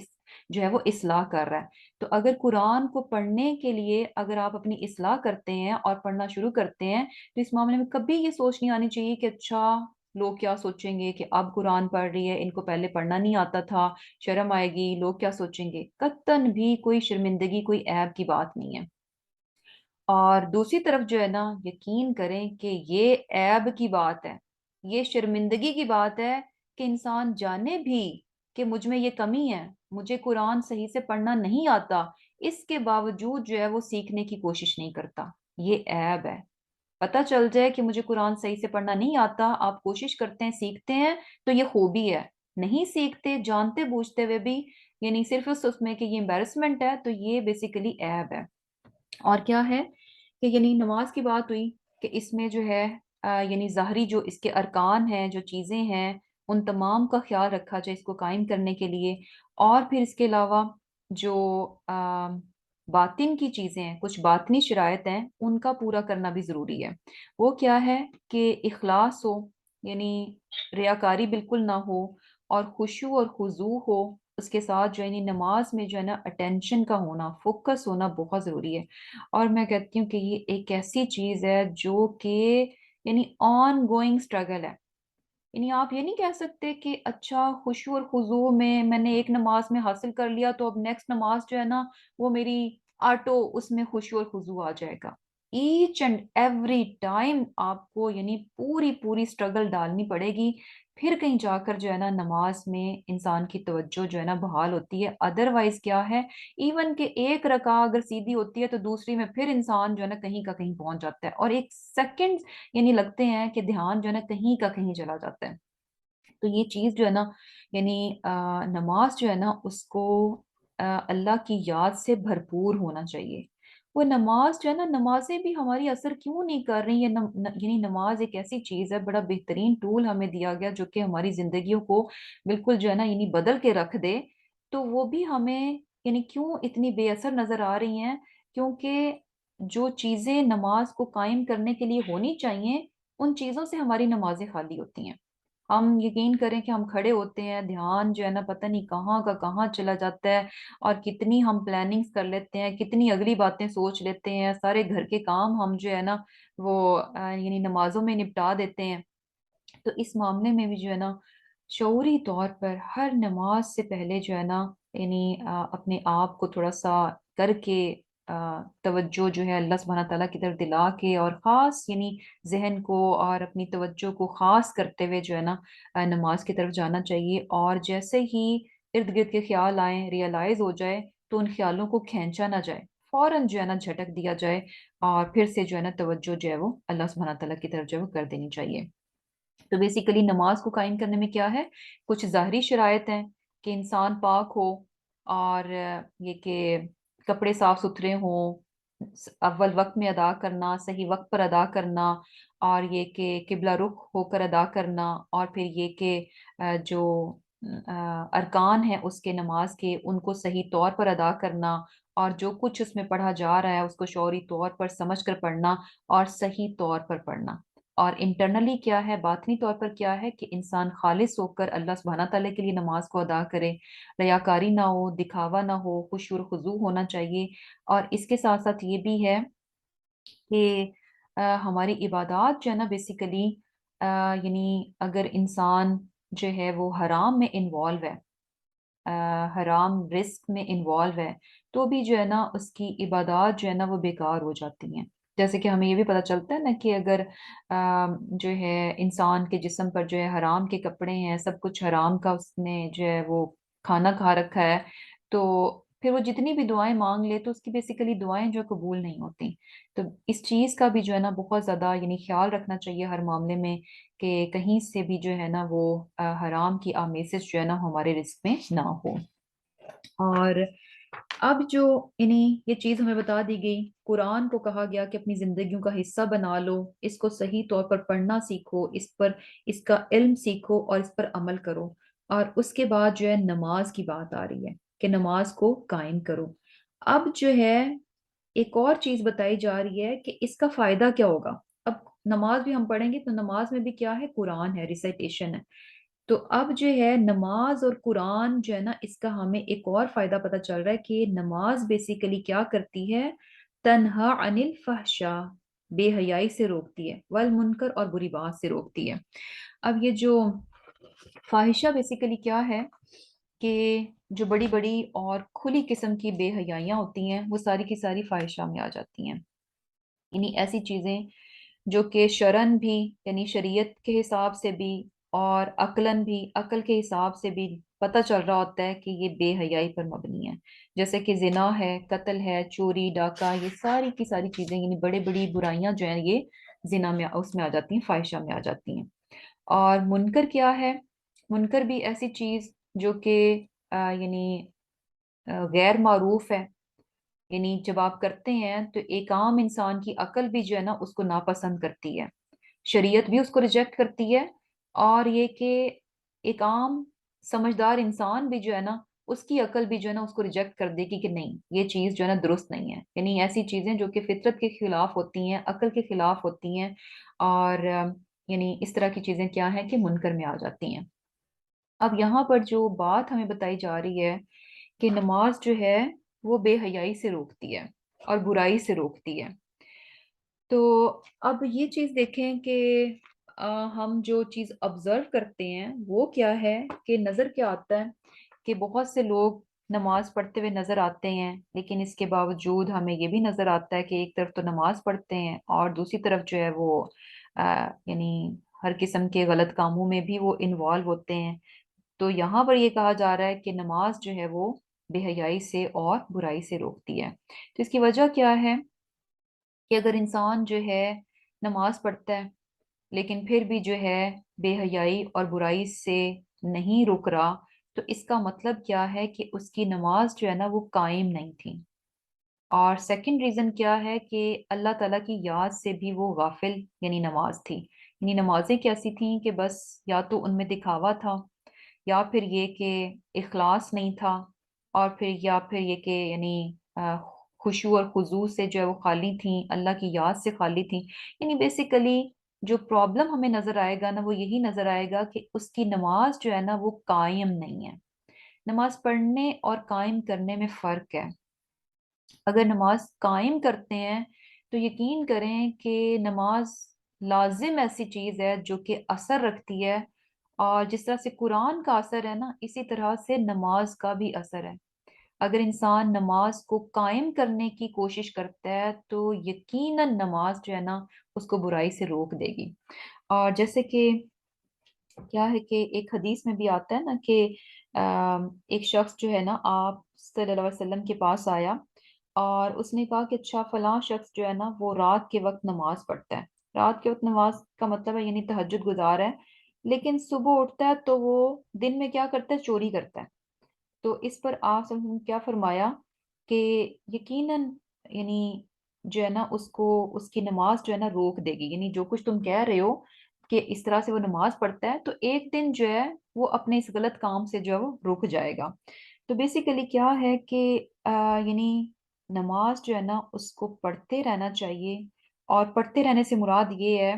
جو ہے وہ اصلاح کر رہا ہے۔ تو اگر قرآن کو پڑھنے کے لیے اگر آپ اپنی اصلاح کرتے ہیں اور پڑھنا شروع کرتے ہیں، تو اس معاملے میں کبھی یہ سوچ نہیں آنی چاہیے کہ اچھا لوگ کیا سوچیں گے کہ اب قرآن پڑھ رہی ہے، ان کو پہلے پڑھنا نہیں آتا تھا، شرم آئے گی، لوگ کیا سوچیں گے۔ قطعاً بھی کوئی شرمندگی، کوئی عیب کی بات نہیں ہے۔ اور دوسری طرف جو ہے نا، یقین کریں کہ یہ عیب کی بات ہے، یہ شرمندگی کی بات ہے کہ انسان جانے بھی کہ مجھ میں یہ کمی ہے، مجھے قرآن صحیح سے پڑھنا نہیں آتا، اس کے باوجود جو ہے وہ سیکھنے کی کوشش نہیں کرتا، یہ عیب ہے۔ پتہ چل جائے کہ مجھے قرآن صحیح سے پڑھنا نہیں آتا، آپ کوشش کرتے ہیں، سیکھتے ہیں، تو یہ خوبی ہے۔ نہیں سیکھتے، جانتے بوجھتے ہوئے بھی یعنی صرف اس میں کہ یہ embarrassment ہے، تو یہ بیسیکلی عیب ہے۔ اور کیا ہے کہ یعنی نماز کی بات ہوئی کہ اس میں جو ہے یعنی ظاہری جو اس کے ارکان ہیں، جو چیزیں ہیں، ان تمام کا خیال رکھا جائے اس کو قائم کرنے کے لیے، اور پھر اس کے علاوہ جو باطن کی چیزیں ہیں، کچھ باطنی شرائط ہیں، ان کا پورا کرنا بھی ضروری ہے۔ وہ کیا ہے کہ اخلاص ہو، یعنی ریاکاری بالکل نہ ہو، اور خشوع اور خضوع ہو، اس کے ساتھ جو یعنی نماز میں جو ہے نا اٹینشن کا ہونا، فوکس ہونا بہت ضروری ہے۔ اور میں کہتی ہوں کہ یہ ایک ایسی چیز ہے جو کہ یعنی آن گوئنگ اسٹرگل ہے، یعنی آپ یہ نہیں کہہ سکتے کہ اچھا خشوع اور خضوع میں نے ایک نماز میں حاصل کر لیا تو اب نیکسٹ نماز جو ہے نا وہ میری آٹو اس میں خشوع اور خضوع آ جائے گا۔ ایچ اینڈ ایوری ٹائم آپ کو یعنی پوری پوری اسٹرگل ڈالنی پڑے گی، پھر کہیں جا کر جو ہے نا نماز میں انسان کی توجہ جو ہے نا بحال ہوتی ہے. ادروائز کیا ہے، ایون کہ ایک رکعت اگر سیدھی ہوتی ہے تو دوسری میں پھر انسان جو ہے نا کہیں کا کہیں پہنچ جاتا ہے، اور ایک سیکنڈ یعنی لگتے ہیں کہ دھیان جو ہے نا کہیں کا کہیں چلا جاتا ہے. تو یہ چیز جو ہے نا یعنی نماز جو ہے نا اس کو اللہ کی یاد سے بھرپور ہونا چاہیے. وہ نماز جو ہے نا، نمازیں بھی ہماری اثر کیوں نہیں کر رہی ہیں؟ یعنی نماز ایک ایسی چیز ہے، بڑا بہترین ٹول ہمیں دیا گیا جو کہ ہماری زندگیوں کو بالکل جو ہے نا یعنی بدل کے رکھ دے. تو وہ بھی ہمیں یعنی کیوں اتنی بے اثر نظر آ رہی ہیں؟ کیونکہ جو چیزیں نماز کو قائم کرنے کے لیے ہونی چاہیے، ان چیزوں سے ہماری نمازیں خالی ہوتی ہیں. ہم یقین کریں کہ ہم کھڑے ہوتے ہیں، دھیان جو ہے نا پتہ نہیں کہاں کا کہاں چلا جاتا ہے، اور کتنی ہم پلاننگز کر لیتے ہیں، کتنی اگلی باتیں سوچ لیتے ہیں، سارے گھر کے کام ہم جو ہے نا وہ یعنی نمازوں میں نپٹا دیتے ہیں. تو اس معاملے میں بھی جو ہے نا شعوری طور پر ہر نماز سے پہلے جو ہے نا یعنی اپنے آپ کو تھوڑا سا کر کے توجہ جو ہے اللہ سبحانہ تعالیٰ کی طرف دلا کے، اور خاص یعنی ذہن کو اور اپنی توجہ کو خاص کرتے ہوئے جو ہے نا نماز کی طرف جانا چاہیے. اور جیسے ہی ارد گرد کے خیال آئیں، ریئلائز ہو جائے، تو ان خیالوں کو کھینچا نہ جائے، فوراً جو ہے نا جھٹک دیا جائے، اور پھر سے جو ہے نا توجہ جو ہے وہ اللہ سبحانہ تعالیٰ کی طرف جو ہے وہ کر دینی چاہیے. تو بیسیکلی نماز کو قائم کرنے میں کیا ہے، کچھ ظاہری شرائط ہیں کہ انسان پاک ہو، اور یہ کہ کپڑے صاف ستھرے ہوں، اول وقت میں ادا کرنا، صحیح وقت پر ادا کرنا، اور یہ کہ قبلہ رخ ہو کر ادا کرنا، اور پھر یہ کہ جو ارکان ہیں اس کے نماز کے، ان کو صحیح طور پر ادا کرنا، اور جو کچھ اس میں پڑھا جا رہا ہے اس کو شعوری طور پر سمجھ کر پڑھنا، اور صحیح طور پر پڑھنا. اور انٹرنلی کیا ہے، باطنی طور پر کیا ہے کہ انسان خالص ہو کر اللہ سبحانہ تعالیٰ کے لیے نماز کو ادا کرے، ریاکاری نہ ہو، دکھاوا نہ ہو، خشوع و خضوع ہونا چاہیے. اور اس کے ساتھ ساتھ یہ بھی ہے کہ ہماری عبادات جو ہے نا بیسیکلی یعنی اگر انسان جو ہے وہ حرام میں انوالو ہے، حرام رزق میں انوالو ہے، تو بھی جو ہے نا اس کی عبادات جو ہے نا وہ بیکار ہو جاتی ہیں. جیسے کہ ہمیں یہ بھی پتہ چلتا ہے نا کہ اگر جو ہے انسان کے جسم پر جو ہے حرام کے کپڑے ہیں، سب کچھ حرام کا اس نے جو ہے وہ کھانا کھا رکھا ہے، تو پھر وہ جتنی بھی دعائیں مانگ لے تو اس کی بیسیکلی دعائیں جو قبول نہیں ہوتی. تو اس چیز کا بھی جو ہے نا بہت زیادہ یعنی خیال رکھنا چاہیے ہر معاملے میں، کہ کہیں سے بھی جو ہے نا وہ حرام کی آمیزش جو ہے نا ہمارے رزق میں نہ ہو. اور اب جو انہیں یہ چیز ہمیں بتا دی گئی، قرآن کو کہا گیا کہ اپنی زندگیوں کا حصہ بنا لو، اس کو صحیح طور پر پڑھنا سیکھو، اس کا علم سیکھو اور اس پر عمل کرو. اور اس کے بعد جو ہے نماز کی بات آ رہی ہے کہ نماز کو قائم کرو. اب جو ہے ایک اور چیز بتائی جا رہی ہے کہ اس کا فائدہ کیا ہوگا. اب نماز بھی ہم پڑھیں گے تو نماز میں بھی کیا ہے، قرآن ہے، ریسائٹیشن ہے. تو اب جو ہے نماز اور قرآن جو ہے نا اس کا ہمیں ایک اور فائدہ پتہ چل رہا ہے کہ نماز بیسیکلی کیا کرتی ہے، تنہا عن الفحشاء، بے حیائی سے روکتی ہے، والمنکر اور بری بات سے روکتی ہے. اب یہ جو فاحشہ بیسیکلی کیا ہے کہ جو بڑی بڑی اور کھلی قسم کی بے حیائیاں ہوتی ہیں وہ ساری کی ساری فاحشہ میں آ جاتی ہیں. یعنی ایسی چیزیں جو کہ شرعن بھی یعنی شریعت کے حساب سے بھی، اور عقلاً بھی عقل کے حساب سے بھی پتہ چل رہا ہوتا ہے کہ یہ بے حیائی پر مبنی ہے. جیسے کہ زنا ہے، قتل ہے، چوری ڈاکہ، یہ ساری کی ساری چیزیں یعنی بڑے بڑی برائیاں جو ہیں یہ زنا میں اس میں آ جاتی ہیں، فاحشہ میں آ جاتی ہیں. اور منکر کیا ہے، منکر بھی ایسی چیز جو کہ یعنی غیر معروف ہے. یعنی جب آپ کرتے ہیں تو ایک عام انسان کی عقل بھی جو ہے نا اس کو ناپسند کرتی ہے، شریعت بھی اس کو ریجیکٹ کرتی ہے، اور یہ کہ ایک عام سمجھدار انسان بھی جو ہے نا اس کی عقل بھی جو ہے نا اس کو ریجیکٹ کر دے گی کہ نہیں، یہ چیز جو ہے نا درست نہیں ہے. یعنی ایسی چیزیں جو کہ فطرت کے خلاف ہوتی ہیں، عقل کے خلاف ہوتی ہیں، اور یعنی اس طرح کی چیزیں کیا ہیں کہ منکر میں آ جاتی ہیں. اب یہاں پر جو بات ہمیں بتائی جا رہی ہے کہ نماز جو ہے وہ بے حیائی سے روکتی ہے اور برائی سے روکتی ہے. تو اب یہ چیز دیکھیں کہ ہم جو چیز آبزرو کرتے ہیں وہ کیا ہے کہ نظر کیا آتا ہے کہ بہت سے لوگ نماز پڑھتے ہوئے نظر آتے ہیں، لیکن اس کے باوجود ہمیں یہ بھی نظر آتا ہے کہ ایک طرف تو نماز پڑھتے ہیں اور دوسری طرف جو ہے وہ یعنی ہر قسم کے غلط کاموں میں بھی وہ انوالو ہوتے ہیں۔ تو یہاں پر یہ کہا جا رہا ہے کہ نماز جو ہے وہ بے حیائی سے اور برائی سے روکتی ہے۔ تو اس کی وجہ کیا ہے کہ اگر انسان جو ہے نماز پڑھتا ہے لیکن پھر بھی جو ہے بے حیائی اور برائی سے نہیں رک رہا، تو اس کا مطلب کیا ہے کہ اس کی نماز جو ہے نا وہ قائم نہیں تھی۔ اور سیکنڈ ریزن کیا ہے کہ اللہ تعالیٰ کی یاد سے بھی وہ غافل یعنی نماز تھی، یعنی نمازیں کیسی تھیں کہ بس یا تو ان میں دکھاوا تھا، یا پھر یہ کہ اخلاص نہیں تھا، اور پھر یا پھر یہ کہ یعنی خشوع اور خضوع سے جو ہے وہ خالی تھیں، اللہ کی یاد سے خالی تھیں۔ یعنی بیسیکلی جو پرابلم ہمیں نظر آئے گا نا وہ یہی نظر آئے گا کہ اس کی نماز جو ہے نا وہ قائم نہیں ہے۔ نماز پڑھنے اور قائم کرنے میں فرق ہے۔ اگر نماز قائم کرتے ہیں تو یقین کریں کہ نماز لازم ایسی چیز ہے جو کہ اثر رکھتی ہے، اور جس طرح سے قرآن کا اثر ہے نا اسی طرح سے نماز کا بھی اثر ہے۔ اگر انسان نماز کو قائم کرنے کی کوشش کرتا ہے تو یقیناً نماز جو ہے نا اس کو برائی سے روک دے گی۔ اور جیسے کہ کیا ہے کہ ایک حدیث میں بھی آتا ہے نا کہ ایک شخص جو ہے نا آپ صلی اللہ علیہ وسلم کے پاس آیا اور اس نے کہا کہ اچھا فلاں شخص جو ہے نا وہ رات کے وقت نماز پڑھتا ہے۔ رات کے وقت نماز کا مطلب ہے یعنی تہجد گزار ہے، لیکن صبح اٹھتا ہے تو وہ دن میں کیا کرتا ہے، چوری کرتا ہے۔ تو اس پر آپ صلی اللہ علیہ وسلم نے کیا فرمایا کہ یقیناً یعنی جو ہے نا اس کو اس کی نماز جو ہے نا روک دے گی، یعنی جو کچھ تم کہہ رہے ہو کہ اس طرح سے وہ نماز پڑھتا ہے تو ایک دن جو ہے وہ اپنے اس غلط کام سے جو ہے وہ رک جائے گا۔ تو بیسیکلی کیا ہے کہ یعنی نماز جو ہے نا اس کو پڑھتے رہنا چاہیے، اور پڑھتے رہنے سے مراد یہ ہے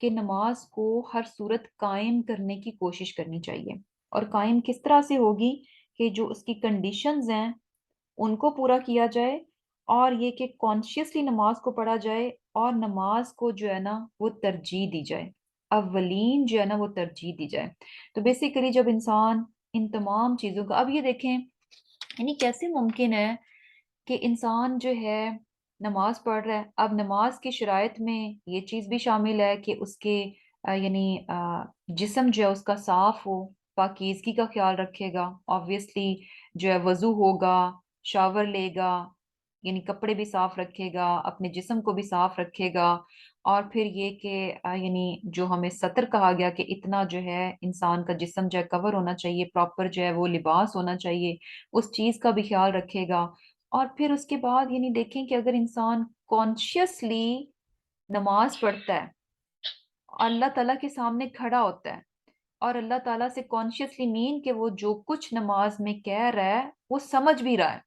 کہ نماز کو ہر صورت قائم کرنے کی کوشش کرنی چاہیے۔ اور قائم کس طرح سے ہوگی کہ جو اس کی کنڈیشنز ہیں ان کو پورا کیا جائے، اور یہ کہ کانشیسلی نماز کو پڑھا جائے، اور نماز کو جو ہے نا وہ ترجیح دی جائے، اولین جو ہے نا وہ ترجیح دی جائے۔ تو بیسیکلی جب انسان ان تمام چیزوں کا، اب یہ دیکھیں یعنی کیسے ممکن ہے کہ انسان جو ہے نماز پڑھ رہا ہے، اب نماز کی شرائط میں یہ چیز بھی شامل ہے کہ اس کے یعنی جسم جو ہے اس کا صاف ہو، پاکیزگی کا خیال رکھے گا، آبویسلی جو ہے وضو ہوگا، شاور لے گا، یعنی کپڑے بھی صاف رکھے گا، اپنے جسم کو بھی صاف رکھے گا، اور پھر یہ کہ یعنی جو ہمیں سطر کہا گیا کہ اتنا جو ہے انسان کا جسم جو ہے کور ہونا چاہیے، پراپر جو ہے وہ لباس ہونا چاہیے، اس چیز کا بھی خیال رکھے گا۔ اور پھر اس کے بعد یعنی دیکھیں کہ اگر انسان کانشیسلی نماز پڑھتا ہے، اللہ تعالیٰ کے سامنے کھڑا ہوتا ہے، اور اللہ تعالیٰ سے کانشیسلی مین کہ وہ جو کچھ نماز میں کہہ رہا ہے وہ سمجھ بھی رہا ہے۔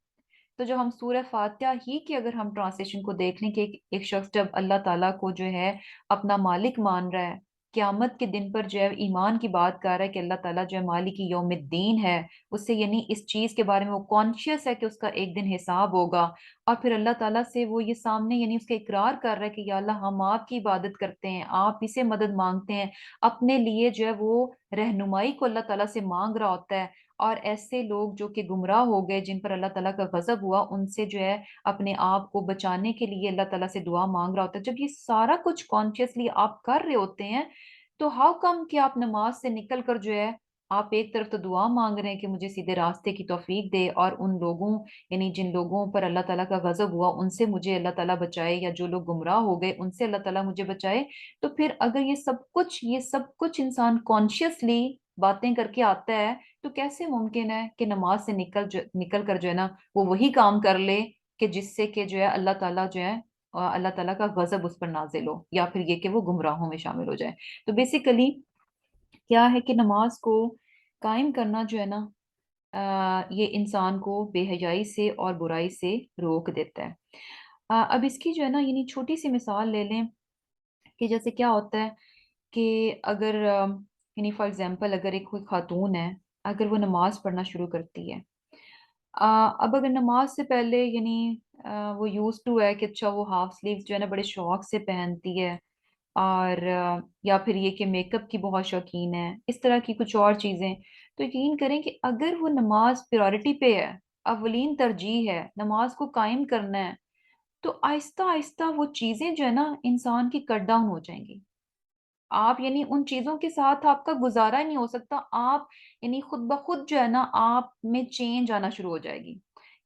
تو جو ہم سورہ فاتحہ ہی کی اگر ہم ٹرانسلیشن کو دیکھ لیں کہ ایک شخص جب اللہ تعالیٰ کو جو ہے اپنا مالک مان رہا ہے، قیامت کے دن پر جو ہے ایمان کی بات کر رہا ہے کہ اللہ تعالیٰ جو ہے مالک یوم الدین ہے، اس سے یعنی اس چیز کے بارے میں وہ کانشیس ہے کہ اس کا ایک دن حساب ہوگا، اور پھر اللہ تعالیٰ سے وہ یہ سامنے یعنی اس کا اقرار کر رہا ہے کہ یا اللہ ہم آپ کی عبادت کرتے ہیں، آپ ہی سے مدد مانگتے ہیں، اپنے لیے جو ہے وہ رہنمائی کو اللہ تعالیٰ سے مانگ رہا ہوتا ہے۔ اور ایسے لوگ جو کہ گمراہ ہو گئے، جن پر اللہ تعالیٰ کا غضب ہوا، ان سے جو ہے اپنے آپ کو بچانے کے لیے اللہ تعالیٰ سے دعا مانگ رہا ہوتا ہے۔ جب یہ سارا کچھ کانشیسلی آپ کر رہے ہوتے ہیں تو ہاؤ کم کہ آپ نماز سے نکل کر جو ہے آپ ایک طرف تو دعا مانگ رہے ہیں کہ مجھے سیدھے راستے کی توفیق دے، اور ان لوگوں یعنی جن لوگوں پر اللہ تعالیٰ کا غضب ہوا ان سے مجھے اللہ تعالیٰ بچائے، یا جو لوگ گمراہ ہو گئے ان سے اللہ تعالیٰ مجھے بچائے۔ تو پھر اگر یہ سب کچھ انسان کانشیسلی باتیں کر کے آتا ہے تو کیسے ممکن ہے کہ نماز سے نکل کر جو ہے نا وہ وہی کام کر لے کہ جس سے کہ جو ہے اللہ تعالیٰ جو ہے اللہ تعالیٰ کا غضب اس پر نازل ہو، یا پھر یہ کہ وہ گمراہوں میں شامل ہو جائے۔ تو بیسیکلی کیا ہے کہ نماز کو قائم کرنا جو ہے نا یہ انسان کو بے حیائی سے اور برائی سے روک دیتا ہے۔ اب اس کی جو ہے نا یعنی چھوٹی سی مثال لے لیں کہ جیسے کیا ہوتا ہے کہ اگر یعنی فار ایگزامپل اگر ایک کوئی خاتون ہے، اگر وہ نماز پڑھنا شروع کرتی ہے، اب اگر نماز سے پہلے یعنی وہ یوز ٹو ہے کہ اچھا وہ ہاف سلیوز جو ہے نا بڑے شوق سے پہنتی ہے، اور یا پھر یہ کہ میک اپ کی بہت شوقین ہے، اس طرح کی کچھ اور چیزیں، تو یقین کریں کہ اگر وہ نماز پریورٹی پہ ہے، اولین ترجیح ہے، نماز کو قائم کرنا ہے، تو آہستہ آہستہ وہ چیزیں جو ہے نا انسان کی کٹ ڈاؤن ہو جائیں گی. آپ یعنی ان چیزوں کے ساتھ آپ کا گزارا ہی نہیں ہو سکتا. آپ یعنی خود بخود جو ہے نا آپ میں چینج آنا شروع ہو جائے گی.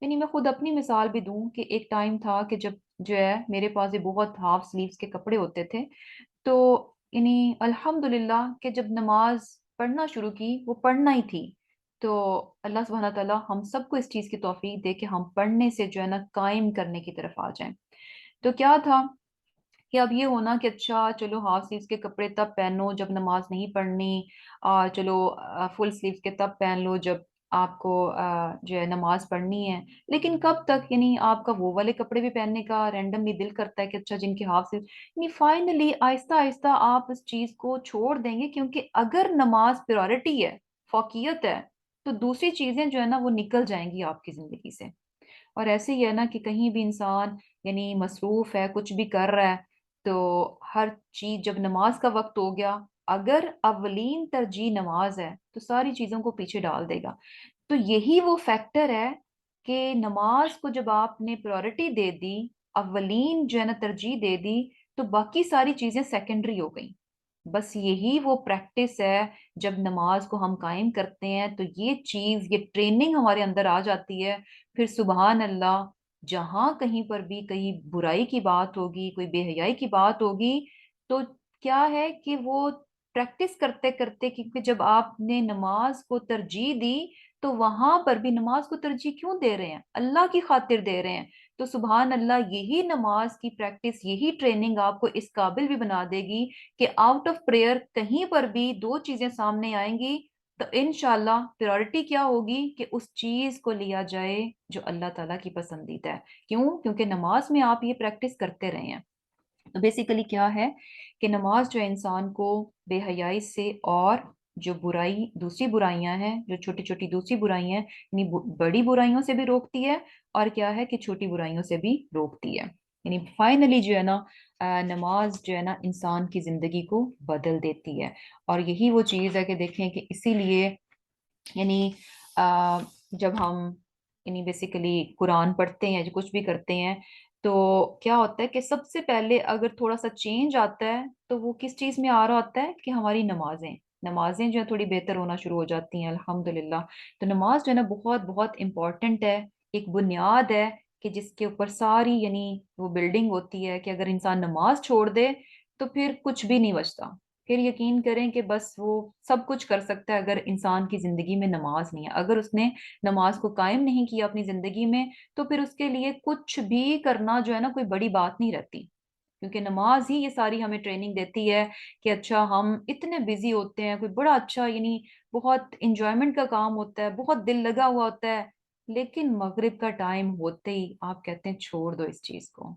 یعنی میں خود اپنی مثال بھی دوں کہ ایک ٹائم تھا کہ جب جو ہے میرے پاس بھی بہت ہاف سلیوز کے کپڑے ہوتے تھے. تو یعنی الحمدللہ کہ جب نماز پڑھنا شروع کی وہ پڑھنا ہی تھی. تو اللہ سبحانہ تعالیٰ ہم سب کو اس چیز کی توفیق دے کہ ہم پڑھنے سے جو ہے نا قائم کرنے کی طرف آ جائیں. تو کیا تھا کہ اب یہ ہونا کہ اچھا چلو ہاف سلیوز کے کپڑے تب پہنو جب نماز نہیں پڑھنی، اور چلو فل سلیوز کے تب پہن لو جب آپ کو جو ہے نماز پڑھنی ہے. لیکن کب تک یعنی آپ کا وہ والے کپڑے بھی پہننے کا رینڈملی دل کرتا ہے کہ اچھا جن کے ہاف سلیوز، یعنی فائنلی آہستہ آہستہ آپ اس چیز کو چھوڑ دیں گے. کیونکہ اگر نماز پریورٹی ہے، فوقیت ہے، تو دوسری چیزیں جو ہے نا وہ نکل جائیں گی آپ کی زندگی سے. اور ایسے ہی ہے نا کہ کہیں بھی انسان یعنی مصروف ہے، کچھ بھی کر رہا ہے، تو ہر چیز جب نماز کا وقت ہو گیا، اگر اولین ترجیح نماز ہے تو ساری چیزوں کو پیچھے ڈال دے گا. تو یہی وہ فیکٹر ہے کہ نماز کو جب آپ نے پریورٹی دے دی، اولین جو ہے نا ترجیح دے دی، تو باقی ساری چیزیں سیکنڈری ہو گئیں. بس یہی وہ پریکٹس ہے. جب نماز کو ہم قائم کرتے ہیں تو یہ چیز، یہ ٹریننگ ہمارے اندر آ جاتی ہے. پھر سبحان اللہ، جہاں کہیں پر بھی کہیں برائی کی بات ہوگی، کوئی بے حیائی کی بات ہوگی، تو کیا ہے کہ وہ پریکٹس کرتے کرتے، کیونکہ جب آپ نے نماز کو ترجیح دی تو وہاں پر بھی نماز کو ترجیح کیوں دے رہے ہیں؟ اللہ کی خاطر دے رہے ہیں. تو سبحان اللہ، یہی نماز کی پریکٹس، یہی ٹریننگ آپ کو اس قابل بھی بنا دے گی کہ آؤٹ آف پریئر کہیں پر بھی دو چیزیں سامنے آئیں گی تو انشاءاللہ پریورٹی کیا ہوگی کہ اس چیز کو لیا جائے جو اللہ تعالیٰ کی پسندیدہ ہے. کیوں؟ کیونکہ نماز میں آپ یہ پریکٹس کرتے رہے ہیں. تو بیسیکلی کیا ہے کہ نماز جو انسان کو بے حیائی سے اور جو برائی، دوسری برائیاں ہیں، جو چھوٹی چھوٹی دوسری برائیاں ہیں، یعنی بڑی برائیوں سے بھی روکتی ہے، اور کیا ہے کہ چھوٹی برائیوں سے بھی روکتی ہے. یعنی فائنلی جو ہے نا نماز جو ہے نا انسان کی زندگی کو بدل دیتی ہے. اور یہی وہ چیز ہے کہ دیکھیں کہ اسی لیے یعنی جب ہم یعنی بیسیکلی قرآن پڑھتے ہیں یا کچھ بھی کرتے ہیں، تو کیا ہوتا ہے کہ سب سے پہلے اگر تھوڑا سا چینج آتا ہے تو وہ کس چیز میں آ رہا ہوتا ہے کہ ہماری نمازیں جو ہے تھوڑی بہتر ہونا شروع ہو جاتی ہیں الحمدللہ. تو نماز جو ہے نا بہت بہت امپورٹنٹ ہے، ایک بنیاد ہے کہ جس کے اوپر ساری یعنی وہ بلڈنگ ہوتی ہے کہ اگر انسان نماز چھوڑ دے تو پھر کچھ بھی نہیں بچتا. پھر یقین کریں کہ بس وہ سب کچھ کر سکتا ہے اگر انسان کی زندگی میں نماز نہیں ہے. اگر اس نے نماز کو قائم نہیں کیا اپنی زندگی میں تو پھر اس کے لیے کچھ بھی کرنا جو ہے نا کوئی بڑی بات نہیں رہتی. کیونکہ نماز ہی یہ ساری ہمیں ٹریننگ دیتی ہے کہ اچھا ہم اتنے بیزی ہوتے ہیں، کوئی بڑا اچھا یعنی بہت انجوائمنٹ کا کام ہوتا ہے، بہت دل لگا ہوا ہوتا ہے، لیکن مغرب کا ٹائم ہوتے ہی آپ کہتے ہیں چھوڑ دو اس چیز کو،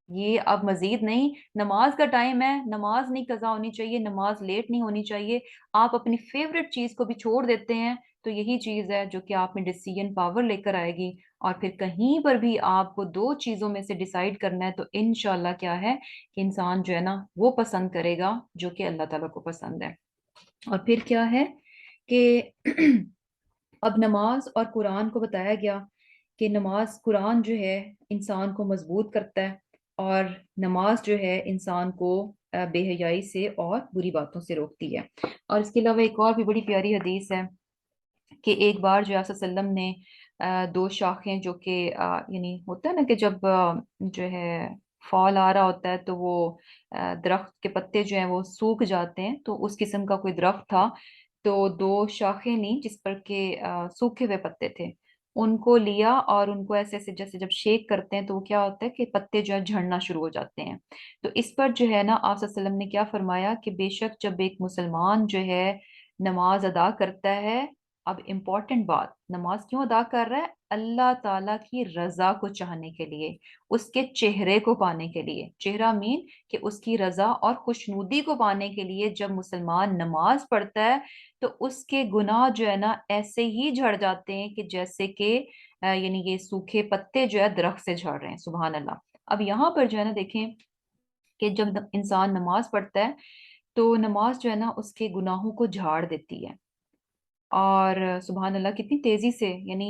یہ اب مزید نہیں. نماز کا ٹائم ہے، نماز نہیں قضا ہونی چاہیے، نماز لیٹ نہیں ہونی چاہیے. آپ اپنی فیوریٹ چیز کو بھی چھوڑ دیتے ہیں تو یہی چیز ہے جو کہ آپ میں ڈیسیژن پاور لے کر آئے گی. اور پھر کہیں پر بھی آپ کو دو چیزوں میں سے ڈیسائیڈ کرنا ہے تو انشاءاللہ کیا ہے کہ انسان جو ہے نا وہ پسند کرے گا جو کہ اللہ تعالیٰ کو پسند ہے. اور پھر کیا ہے کہ اب نماز اور قرآن کو بتایا گیا کہ نماز، قرآن جو ہے انسان کو مضبوط کرتا ہے، اور نماز جو ہے انسان کو بے حیائی سے اور بری باتوں سے روکتی ہے. اور اس کے علاوہ ایک اور بھی بڑی پیاری حدیث ہے کہ ایک بار جو آپ صلی اللہ علیہ وسلم نے دو شاخیں جو کہ یعنی ہوتا ہے نا کہ جب جو ہے فال آ رہا ہوتا ہے تو وہ درخت کے پتے جو ہیں وہ سوکھ جاتے ہیں، تو اس قسم کا کوئی درخت تھا. تو دو شاخیں لیں جس پر کہ سوکھے ہوئے پتے تھے، ان کو لیا اور ان کو ایسے ایسے جیسے جب شیک کرتے ہیں تو وہ کیا ہوتا ہے کہ پتے جو ہے جھڑنا شروع ہو جاتے ہیں. تو اس پر جو ہے نا آپ صلی اللہ علیہ وسلم نے کیا فرمایا کہ بے شک جب ایک مسلمان جو ہے نماز ادا کرتا ہے، اب امپورٹنٹ بات، نماز کیوں ادا کر رہا ہے؟ اللہ تعالیٰ کی رضا کو چاہنے کے لیے، اس کے چہرے کو پانے کے لیے. چہرہ مین کہ اس کی رضا اور خوشنودی کو پانے کے لیے جب مسلمان نماز پڑھتا ہے تو اس کے گناہ جو ہے نا ایسے ہی جھڑ جاتے ہیں کہ جیسے کہ یعنی یہ سوکھے پتے جو ہے درخت سے جھڑ رہے ہیں. سبحان اللہ. اب یہاں پر جو ہے نا دیکھیں کہ جب انسان نماز پڑھتا ہے تو نماز جو ہے نا اس کے گناہوں کو جھاڑ دیتی ہے. اور سبحان اللہ کتنی تیزی سے، یعنی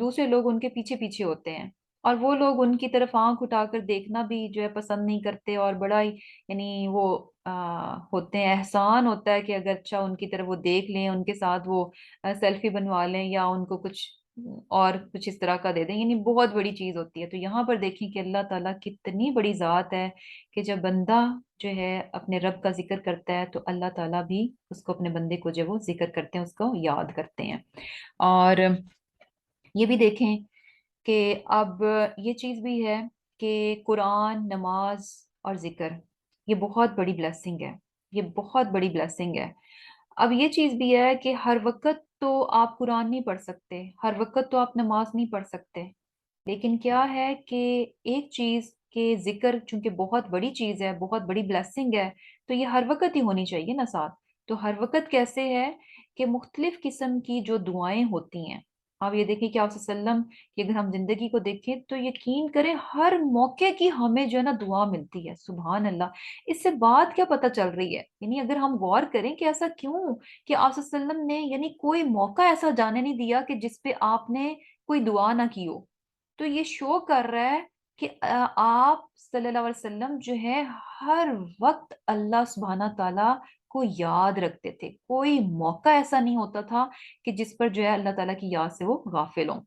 دوسرے لوگ ان کے پیچھے پیچھے ہوتے ہیں، اور وہ لوگ ان کی طرف آنکھ اٹھا کر دیکھنا بھی جو ہے پسند نہیں کرتے، اور بڑا ہی یعنی وہ ہوتے ہیں، احسان ہوتا ہے کہ اگر اچھا ان کی طرف وہ دیکھ لیں، ان کے ساتھ وہ سیلفی بنوا لیں، یا ان کو کچھ اور کچھ اس طرح کا دے دیں، یعنی بہت بڑی چیز ہوتی ہے۔ تو یہاں پر دیکھیں کہ اللہ تعالیٰ کتنی بڑی ذات ہے کہ جب بندہ جو ہے اپنے رب کا ذکر کرتا ہے تو اللہ تعالیٰ بھی اس کو، اپنے بندے کو جو وہ ذکر کرتے ہیں، اس کو یاد کرتے ہیں۔ اور یہ بھی دیکھیں کہ اب یہ چیز بھی ہے کہ قرآن، نماز اور ذکر، یہ بہت بڑی بلیسنگ ہے، یہ بہت بڑی بلیسنگ ہے۔ اب یہ چیز بھی ہے کہ ہر وقت تو آپ قرآن نہیں پڑھ سکتے، ہر وقت تو آپ نماز نہیں پڑھ سکتے، لیکن کیا ہے کہ ایک چیز کہ ذکر چونکہ بہت بڑی چیز ہے، بہت بڑی بلیسنگ ہے، تو یہ ہر وقت ہی ہونی چاہیے نا ساتھ۔ تو ہر وقت کیسے ہے کہ مختلف قسم کی جو دعائیں ہوتی ہیں، آپ یہ دیکھیں کہ آپ صلی اللہ علیہ وسلم کہ اگر ہم زندگی کو دیکھیں تو یقین کریں ہر موقع کی ہمیں جو ہے نا دعا ملتی ہے، سبحان اللہ۔ اس سے بات کیا پتہ چل رہی ہے، یعنی اگر ہم غور کریں کہ ایسا کیوں کہ آپ صلی اللہ علیہ وسلم نے یعنی کوئی موقع ایسا جانے نہیں دیا کہ جس پہ آپ نے کوئی دعا نہ کی ہو، تو یہ شو کر رہا ہے کہ آپ صلی اللہ علیہ وسلم جو ہے ہر وقت اللہ سبحانہ تعالیٰ کو یاد رکھتے تھے، کوئی موقع ایسا نہیں ہوتا تھا کہ جس پر جو ہے اللہ تعالیٰ کی یاد سے وہ غافل ہوں۔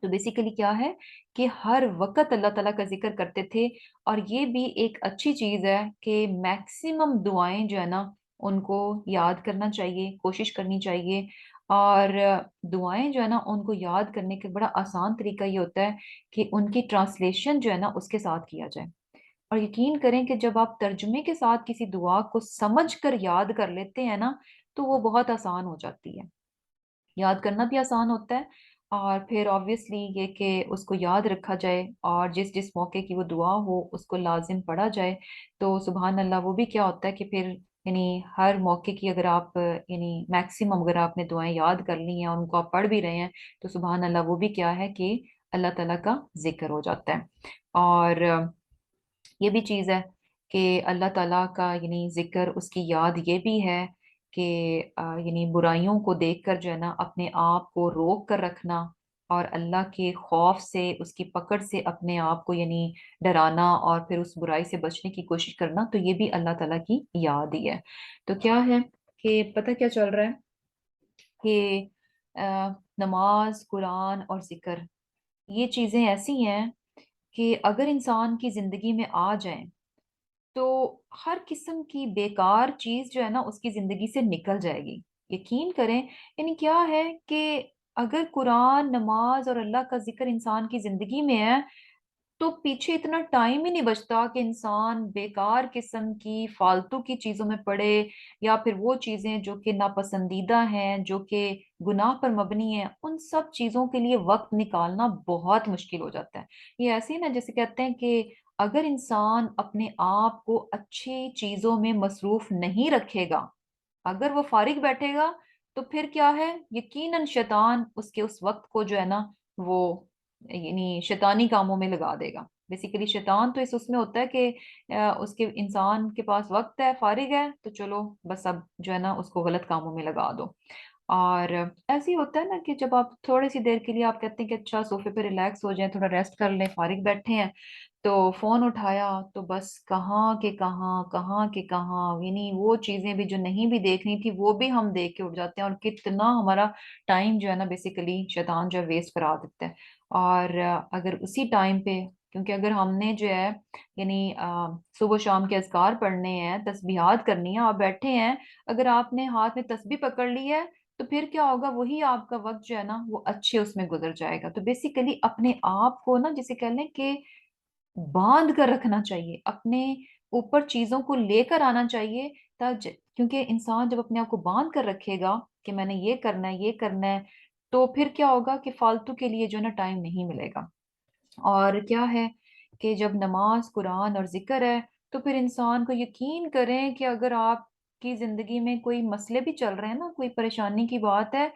تو بیسیکلی کیا ہے کہ ہر وقت اللہ تعالیٰ کا ذکر کرتے تھے، اور یہ بھی ایک اچھی چیز ہے کہ میکسیمم دعائیں جو ہے نا ان کو یاد کرنا چاہیے، کوشش کرنی چاہیے۔ اور دعائیں جو ہے نا ان کو یاد کرنے کا بڑا آسان طریقہ یہ ہوتا ہے کہ ان کی ٹرانسلیشن جو ہے نا اس کے ساتھ کیا جائے۔ اور یقین کریں کہ جب آپ ترجمے کے ساتھ کسی دعا کو سمجھ کر یاد کر لیتے ہیں نا تو وہ بہت آسان ہو جاتی ہے، یاد کرنا بھی آسان ہوتا ہے، اور پھر آبویسلی یہ کہ اس کو یاد رکھا جائے، اور جس جس موقع کی وہ دعا ہو اس کو لازم پڑھا جائے، تو سبحان اللہ وہ بھی کیا ہوتا ہے کہ پھر یعنی ہر موقع کی اگر آپ یعنی میکسیمم اگر آپ نے دعائیں یاد کر لی ہیں اور ان کو آپ پڑھ بھی رہے ہیں تو سبحان اللہ وہ بھی کیا ہے کہ اللہ تعالیٰ کا ذکر ہو جاتا ہے۔ اور یہ بھی چیز ہے کہ اللہ تعالیٰ کا یعنی ذکر، اس کی یاد یہ بھی ہے کہ یعنی برائیوں کو دیکھ کر جو ہے نا اپنے آپ کو روک کر رکھنا، اور اللہ کے خوف سے، اس کی پکڑ سے اپنے آپ کو یعنی ڈرانا، اور پھر اس برائی سے بچنے کی کوشش کرنا، تو یہ بھی اللہ تعالیٰ کی یاد ہی ہے۔ تو کیا ہے کہ پتہ کیا چل رہا ہے کہ نماز، قرآن اور ذکر، یہ چیزیں ایسی ہیں کہ اگر انسان کی زندگی میں آ جائیں تو ہر قسم کی بیکار چیز جو ہے نا اس کی زندگی سے نکل جائے گی۔ یقین کریں، یعنی کیا ہے کہ اگر قرآن، نماز اور اللہ کا ذکر انسان کی زندگی میں ہے تو پیچھے اتنا ٹائم ہی نہیں بچتا کہ انسان بیکار قسم کی فالتو کی چیزوں میں پڑے، یا پھر وہ چیزیں جو کہ ناپسندیدہ ہیں، جو کہ گناہ پر مبنی ہیں، ان سب چیزوں کے لیے وقت نکالنا بہت مشکل ہو جاتا ہے۔ یہ ایسے ہی نا جیسے کہتے ہیں کہ اگر انسان اپنے آپ کو اچھی چیزوں میں مصروف نہیں رکھے گا، اگر وہ فارغ بیٹھے گا تو پھر کیا ہے، یقیناً شیطان اس کے اس وقت کو جو ہے نا وہ یعنی شیطانی کاموں میں لگا دے گا۔ بیسیکلی شیطان تو اس میں ہوتا ہے کہ اس کے انسان کے پاس وقت ہے، فارغ ہے، تو چلو بس اب جو ہے نا اس کو غلط کاموں میں لگا دو۔ اور ایسے ہی ہوتا ہے نا کہ جب آپ تھوڑی سی دیر کے لیے آپ کہتے ہیں کہ اچھا صوفے پہ ریلیکس ہو جائیں، تھوڑا ریسٹ کر لیں، فارغ بیٹھے ہیں، تو فون اٹھایا تو بس کہاں کے کہاں، کہاں کے کہاں، یعنی وہ چیزیں بھی جو نہیں بھی دیکھنی تھی وہ بھی ہم دیکھ کے اٹھ جاتے ہیں، اور کتنا ہمارا ٹائم جو ہے نا بیسیکلی شیطان جو ہے ویسٹ کرا دیتا ہے۔ اور اگر اسی ٹائم پہ، کیونکہ اگر ہم نے جو ہے یعنی صبح و شام کے اذکار پڑھنے ہیں، تسبیحات کرنی ہیں، آپ بیٹھے ہیں، اگر آپ نے ہاتھ میں تسبیح پکڑ لی ہے تو پھر کیا ہوگا، وہی آپ کا وقت جو ہے نا وہ اچھے اس میں گزر جائے گا۔ تو بیسیکلی اپنے آپ کو نا جسے کہہ لیں کہ باندھ کر رکھنا چاہیے، اپنے اوپر چیزوں کو لے کر آنا چاہیے، کیونکہ انسان جب اپنے آپ کو باندھ کر رکھے گا کہ میں نے یہ کرنا ہے، یہ کرنا ہے، تو پھر کیا ہوگا کہ فالتو کے لیے جو ہے نا ٹائم نہیں ملے گا۔ اور کیا ہے کہ جب نماز، قرآن اور ذکر ہے تو پھر انسان کو یقین کریں کہ اگر آپ کی زندگی میں کوئی مسئلے بھی چل رہے ہیں نا، کوئی پریشانی کی بات ہے،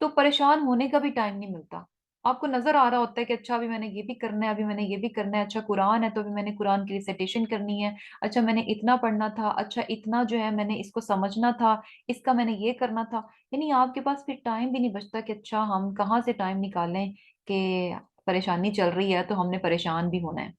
تو پریشان ہونے کا بھی ٹائم نہیں ملتا۔ آپ کو نظر آ رہا ہوتا ہے کہ اچھا ابھی میں نے یہ بھی کرنا ہے، ابھی میں نے یہ بھی کرنا ہے، اچھا قرآن ہے تو ابھی میں نے قرآن کی ریسیٹیشن کرنی ہے، اچھا میں نے اتنا پڑھنا تھا، اچھا اتنا جو ہے میں نے اس کو سمجھنا تھا، اس کا میں نے یہ کرنا تھا. یعنی آپ کے پاس پھر ٹائم بھی نہیں بچتا کہ اچھا ہم کہاں سے ٹائم نکالیں کہ پریشانی چل رہی ہے تو ہم نے پریشان بھی ہونا ہے.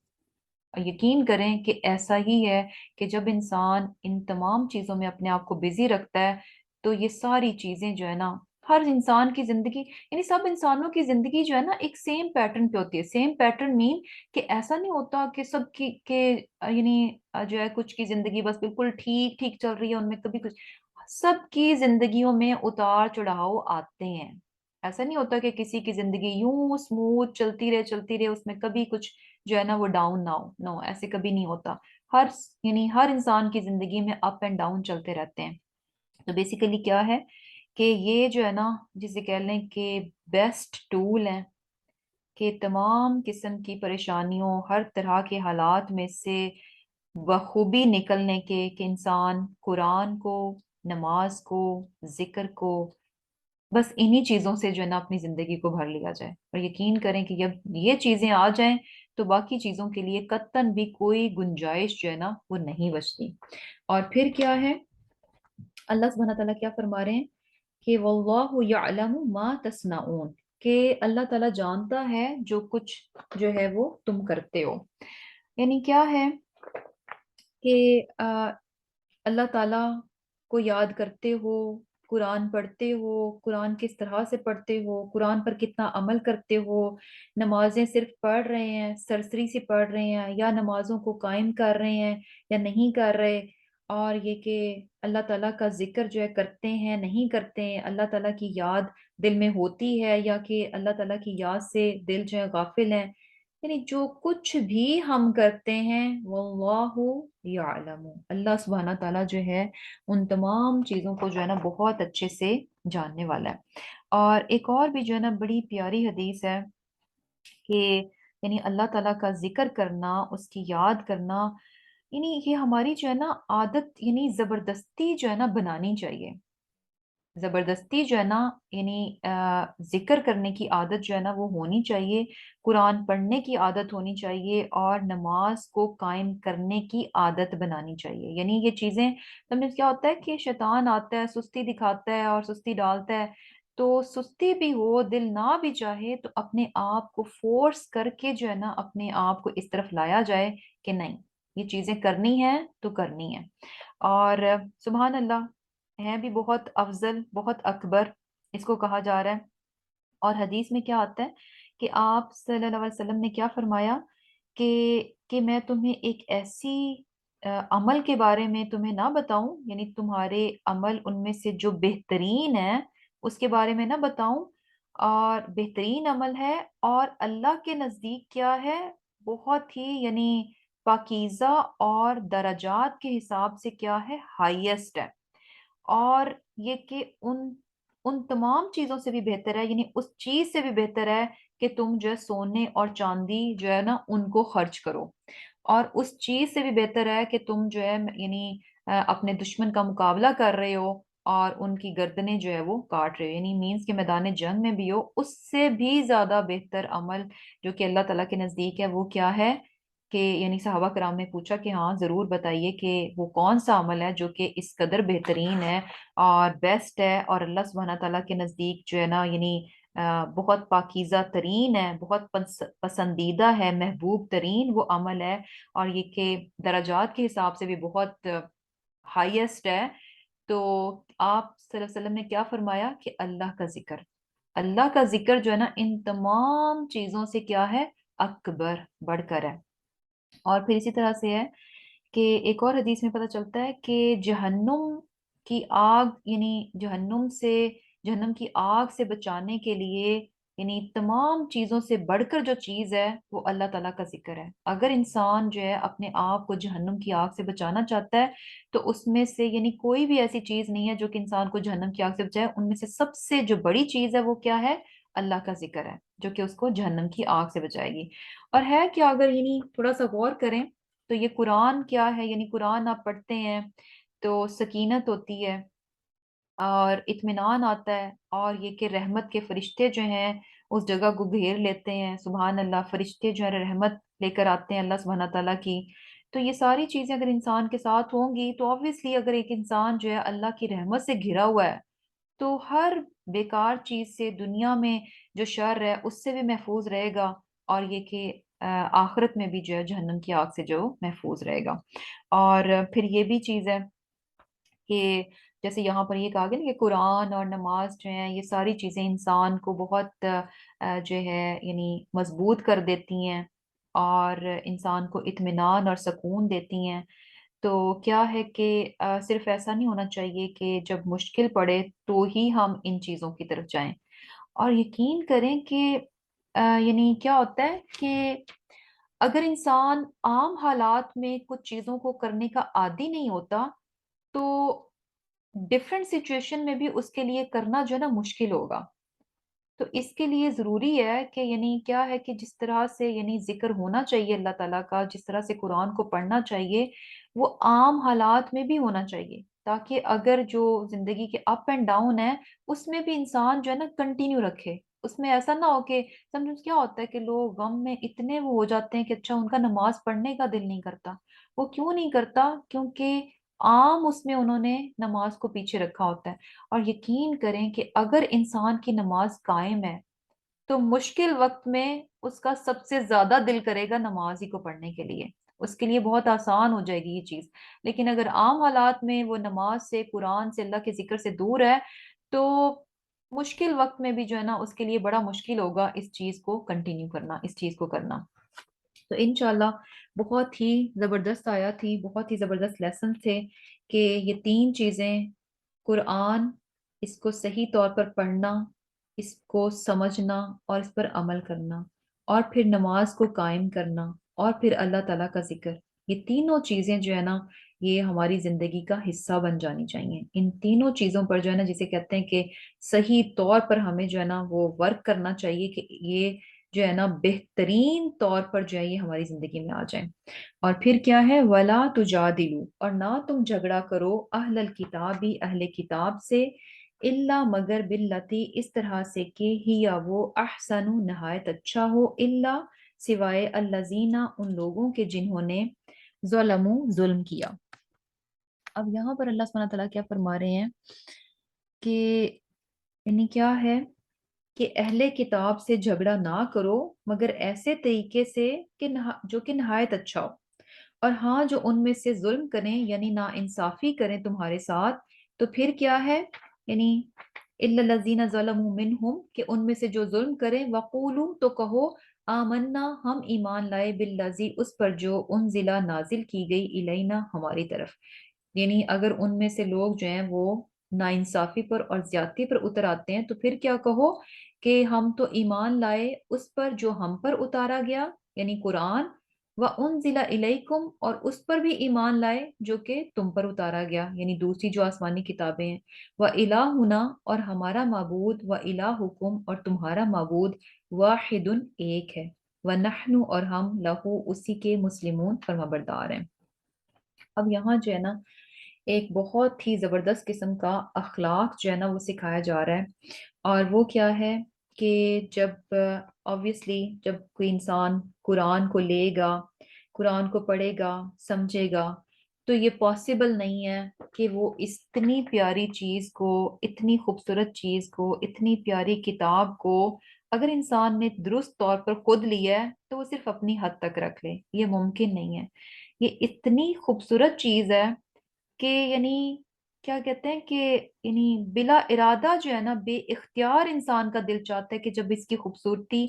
اور یقین کریں کہ ایسا ہی ہے کہ جب انسان ان تمام چیزوں میں اپنے آپ کو بزی رکھتا ہے تو یہ ساری چیزیں جو ہے نا، ہر انسان کی زندگی، یعنی سب انسانوں کی زندگی جو ہے نا ایک سیم پیٹرن پہ ہوتی ہے. سیم پیٹرن مین کہ ایسا نہیں ہوتا کہ سب کی کہ یعنی جو ہے کچھ کی زندگی بس بالکل ٹھیک ٹھیک چل رہی ہے، ان میں کبھی کچھ. سب کی زندگیوں میں اتار چڑھاؤ آتے ہیں. ایسا نہیں ہوتا کہ کسی کی زندگی یوں اسموتھ چلتی رہے اس میں کبھی کچھ جو ہے نا وہ ڈاؤن نہ ہو. نو، ایسے کبھی نہیں ہوتا. ہر یعنی ہر انسان کی زندگی میں اپ اینڈ ڈاؤن چلتے رہتے ہیں. تو بیسیکلی کیا ہے کہ یہ جو ہے نا جسے کہہ لیں کہ بیسٹ ٹول ہے کہ تمام قسم کی پریشانیوں، ہر طرح کے حالات میں سے بخوبی نکلنے کے، کہ انسان قرآن کو، نماز کو، ذکر کو، بس انہی چیزوں سے جو ہے نا اپنی زندگی کو بھر لیا جائے. اور یقین کریں کہ جب یہ چیزیں آ جائیں تو باقی چیزوں کے لیے قطعاً بھی کوئی گنجائش جو ہے نا وہ نہیں بچتی. اور پھر کیا ہے، اللہ سبحانہ تعالیٰ کیا فرما رہے ہیں کہ واللہ یعلم ما تصنعون، کہ اللہ تعالیٰ جانتا ہے جو کچھ جو ہے وہ تم کرتے ہو. یعنی کیا ہے کہ اللہ تعالیٰ کو یاد کرتے ہو، قرآن پڑھتے ہو، قرآن کس طرح سے پڑھتے ہو، قرآن پر کتنا عمل کرتے ہو، نمازیں صرف پڑھ رہے ہیں، سرسری سے پڑھ رہے ہیں، یا نمازوں کو قائم کر رہے ہیں یا نہیں کر رہے. اور یہ کہ اللہ تعالیٰ کا ذکر جو ہے کرتے ہیں نہیں کرتے ہیں، اللہ تعالیٰ کی یاد دل میں ہوتی ہے یا کہ اللہ تعالیٰ کی یاد سے دل جو ہے غافل ہے. یعنی جو کچھ بھی ہم کرتے ہیں واللہ یعلم، اللہ سبحانہ تعالیٰ جو ہے ان تمام چیزوں کو جو ہے نا بہت اچھے سے جاننے والا ہے. اور ایک اور بھی جو ہے نا بڑی پیاری حدیث ہے کہ یعنی اللہ تعالیٰ کا ذکر کرنا، اس کی یاد کرنا، یعنی یہ ہماری جو ہے نا عادت، یعنی زبردستی جو ہے نا بنانی چاہیے. زبردستی جو ہے نا یعنی ذکر کرنے کی عادت جو ہے نا وہ ہونی چاہیے، قرآن پڑھنے کی عادت ہونی چاہیے، اور نماز کو قائم کرنے کی عادت بنانی چاہیے. یعنی یہ چیزیں سمجھ کیا ہوتا ہے کہ شیطان آتا ہے، سستی دکھاتا ہے اور سستی ڈالتا ہے. تو سستی بھی ہو، دل نہ بھی چاہے، تو اپنے آپ کو فورس کر کے جو ہے نا اپنے آپ کو اس طرف لایا جائے کہ نہیں، یہ چیزیں کرنی ہیں تو کرنی ہے. اور سبحان اللہ ہے بھی بہت افضل، بہت اکبر اس کو کہا جا رہا ہے. اور حدیث میں کیا آتا ہے کہ آپ صلی اللہ علیہ وسلم نے کیا فرمایا کہ میں تمہیں ایک ایسی عمل کے بارے میں تمہیں نہ بتاؤں، یعنی تمہارے عمل ان میں سے جو بہترین ہے اس کے بارے میں نہ بتاؤں. اور بہترین عمل ہے اور اللہ کے نزدیک کیا ہے، بہت ہی یعنی پاکیزہ اور درجات کے حساب سے کیا ہے، ہائیسٹ ہے. اور یہ کہ ان تمام چیزوں سے بھی بہتر ہے، یعنی اس چیز سے بھی بہتر ہے کہ تم جو ہے سونے اور چاندی جو ہے نا ان کو خرچ کرو. اور اس چیز سے بھی بہتر ہے کہ تم جو ہے یعنی اپنے دشمن کا مقابلہ کر رہے ہو اور ان کی گردنیں جو ہے وہ کاٹ رہے ہو، یعنی مینس کے میدان جنگ میں بھی ہو. اس سے بھی زیادہ بہتر عمل جو کہ اللہ تعالیٰ کے نزدیک ہے وہ کیا ہے کہ یعنی صحابہ کرام نے پوچھا کہ ہاں ضرور بتائیے کہ وہ کون سا عمل ہے جو کہ اس قدر بہترین ہے اور بیسٹ ہے اور اللہ سبحانہ تعالیٰ کے نزدیک جو ہے نا یعنی بہت پاکیزہ ترین ہے، بہت پسندیدہ ہے، محبوب ترین وہ عمل ہے، اور یہ کہ درجات کے حساب سے بھی بہت ہائیسٹ ہے. تو آپ صلی اللہ علیہ وسلم نے کیا فرمایا کہ اللہ کا ذکر، اللہ کا ذکر جو ہے نا ان تمام چیزوں سے کیا ہے، اکبر، بڑھ کر ہے. اور پھر اسی طرح سے ہے کہ ایک اور حدیث میں پتہ چلتا ہے کہ جہنم کی آگ، یعنی جہنم کی آگ سے بچانے کے لیے یعنی تمام چیزوں سے بڑھ کر جو چیز ہے وہ اللہ تعالیٰ کا ذکر ہے. اگر انسان جو ہے اپنے آپ کو جہنم کی آگ سے بچانا چاہتا ہے تو اس میں سے یعنی کوئی بھی ایسی چیز نہیں ہے جو کہ انسان کو جہنم کی آگ سے بچائے. ان میں سے سب سے جو بڑی چیز ہے وہ کیا ہے، اللہ کا ذکر ہے، جو کہ اس کو جہنم کی آگ سے بچائے گی. اور ہے کیا، اگر یعنی تھوڑا سا غور کریں تو یہ قرآن کیا ہے، یعنی قرآن آپ پڑھتے ہیں تو سکینت ہوتی ہے اور اطمینان آتا ہے، اور یہ کہ رحمت کے فرشتے جو ہیں اس جگہ کو گھیر لیتے ہیں، سبحان اللہ، فرشتے جو ہے رحمت لے کر آتے ہیں اللہ سبحانہ تعالیٰ کی۔ تو یہ ساری چیزیں اگر انسان کے ساتھ ہوں گی تو آبویسلی اگر ایک انسان جو ہے اللہ کی رحمت سے گھرا ہوا ہے تو ہر بیکار چیز سے دنیا میں جو شر ہے اس سے بھی محفوظ رہے گا، اور یہ کہ آخرت میں بھی جو ہے جہنم کی آگ سے جو محفوظ رہے گا۔ اور پھر یہ بھی چیز ہے کہ جیسے یہاں پر یہ کہا گیا نا کہ قرآن اور نماز جو ہیں یہ ساری چیزیں انسان کو بہت جو ہے یعنی مضبوط کر دیتی ہیں اور انسان کو اطمینان اور سکون دیتی ہیں۔ تو کیا ہے کہ صرف ایسا نہیں ہونا چاہیے کہ جب مشکل پڑے تو ہی ہم ان چیزوں کی طرف جائیں، اور یقین کریں کہ یعنی کیا ہوتا ہے کہ اگر انسان عام حالات میں کچھ چیزوں کو کرنے کا عادی نہیں ہوتا تو ڈفرینٹ سچویشن میں بھی اس کے لیے کرنا جو ہے نا مشکل ہوگا۔ تو اس کے لیے ضروری ہے کہ یعنی کیا ہے کہ جس طرح سے یعنی ذکر ہونا چاہیے اللہ تعالیٰ کا، جس طرح سے قرآن کو پڑھنا چاہیے، وہ عام حالات میں بھی ہونا چاہیے، تاکہ اگر جو زندگی کے اپ اینڈ ڈاؤن ہے اس میں بھی انسان جو ہے نا کنٹینیو رکھے۔ اس میں ایسا نہ ہو کہ سمجھ کیا ہوتا ہے کہ لوگ غم میں اتنے وہ ہو جاتے ہیں کہ اچھا ان کا نماز پڑھنے کا دل نہیں کرتا۔ وہ کیوں نہیں کرتا؟ کیونکہ عام اس میں انہوں نے نماز کو پیچھے رکھا ہوتا ہے۔ اور یقین کریں کہ اگر انسان کی نماز قائم ہے تو مشکل وقت میں اس کا سب سے زیادہ دل کرے گا نماز ہی کو پڑھنے کے لیے، اس کے لیے بہت آسان ہو جائے گی یہ چیز۔ لیکن اگر عام حالات میں وہ نماز سے، قرآن سے، اللہ کے ذکر سے دور ہے تو مشکل وقت میں بھی جو ہے نا اس کے لیے بڑا مشکل ہوگا اس چیز کو کنٹینیو کرنا، اس چیز کو کرنا۔ تو انشاءاللہ بہت ہی زبردست آیات تھی، بہت ہی زبردست لیسن تھے کہ یہ تین چیزیں، قرآن، اس کو صحیح طور پر پڑھنا، اس کو سمجھنا اور اس پر عمل کرنا، اور پھر نماز کو قائم کرنا، اور پھر اللہ تعالیٰ کا ذکر، یہ تینوں چیزیں جو ہے نا یہ ہماری زندگی کا حصہ بن جانی چاہیے۔ ان تینوں چیزوں پر جو ہے نا جسے کہتے ہیں کہ صحیح طور پر ہمیں جو ہے نا وہ ورک کرنا چاہیے کہ یہ جو ہے نا بہترین طور پر جو ہے یہ ہماری زندگی میں آ جائیں۔ اور پھر کیا ہے، وَلَا تُجَادِلُوا، اور نہ تم جھگڑا کرو، اہل الکتابی، اہل کتاب سے، الا مگر باللتی، اس طرح سے کہ ہی یا وہ، احسن، نہایت اچھا ہو، الا سوائے الذین، ان لوگوں کے جنہوں نے ظلموا، ظلم کیا۔ اب یہاں پر اللہ سبحانہ تعالیٰ کیا فرما رہے ہیں کہ یعنی کیا ہے کہ اہل کتاب سے جھگڑا نہ کرو مگر ایسے طریقے سے کہ جو کہ نہایت اچھا ہو، اور ہاں جو ان میں سے ظلم کریں یعنی نا انصافی کریں تمہارے ساتھ، تو پھر کیا ہے یعنی الا الذین ظلموا منہم، کہ ان میں سے جو ظلم کریں، وقولو، تو کہو، آمنا، ہم ایمان لائے، بالذی، اس پر جو انزل، نازل کی گئی، الینا، ہماری طرف۔ یعنی اگر ان میں سے لوگ جو ہیں وہ ناانصافی پر اور زیادتی پر اتر آتے ہیں تو پھر کیا کہو کہ ہم تو ایمان لائے اس پر جو ہم پر اتارا گیا، یعنی قرآن، وَأُنزِلَ إِلَيْكُمْ، اور اس پر بھی ایمان لائے جو کہ تم پر اتارا گیا، یعنی دوسری جو آسمانی کتابیں ہیں، وَإِلَٰهُنَا، اور ہمارا معبود، وَإِلَٰهُكُمْ، اور تمہارا معبود، واحد، ایک ہے، وَنَحْنُ، اور ہم، لَهُ، اسی کے، مسلمون، فرمانبردار ہیں۔ اب یہاں جو ہے نا ایک بہت ہی زبردست قسم کا اخلاق جو ہے نا وہ سکھایا جا رہا ہے، اور وہ کیا ہے کہ جب آبویسلی جب کوئی انسان قرآن کو لے گا، قرآن کو پڑھے گا، سمجھے گا، تو یہ پاسبل نہیں ہے کہ وہ اتنی پیاری چیز کو، اتنی خوبصورت چیز کو، اتنی پیاری کتاب کو اگر انسان نے درست طور پر خود لیا ہے تو وہ صرف اپنی حد تک رکھ لے، یہ ممکن نہیں ہے۔ یہ اتنی خوبصورت چیز ہے کہ یعنی کیا کہتے ہیں کہ یعنی بلا ارادہ جو ہے نا بے اختیار انسان کا دل چاہتا ہے کہ جب اس کی خوبصورتی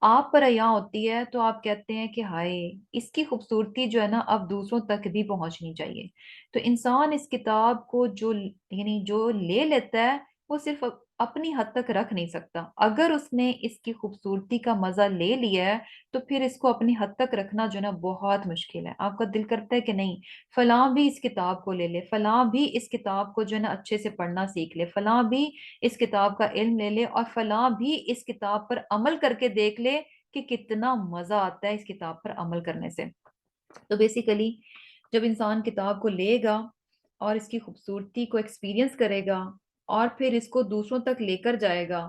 آپ پر عیاں ہوتی ہے تو آپ کہتے ہیں کہ ہائے، اس کی خوبصورتی جو ہے نا اب دوسروں تک بھی پہنچنی چاہیے۔ تو انسان اس کتاب کو جو یعنی جو لے لیتا ہے وہ صرف اپنی حد تک رکھ نہیں سکتا، اگر اس نے اس کی خوبصورتی کا مزہ لے لیا ہے تو پھر اس کو اپنی حد تک رکھنا جو ہے نا بہت مشکل ہے۔ آپ کا دل کرتا ہے کہ نہیں، فلاں بھی اس کتاب کو لے لے، فلاں بھی اس کتاب کو جو ہے نا اچھے سے پڑھنا سیکھ لے، فلاں بھی اس کتاب کا علم لے لے، اور فلاں بھی اس کتاب پر عمل کر کے دیکھ لے کہ کتنا مزہ آتا ہے اس کتاب پر عمل کرنے سے۔ تو بیسیکلی جب انسان کتاب کو لے گا اور اس کی خوبصورتی کو ایکسپیرینس کرے گا اور پھر اس کو دوسروں تک لے کر جائے گا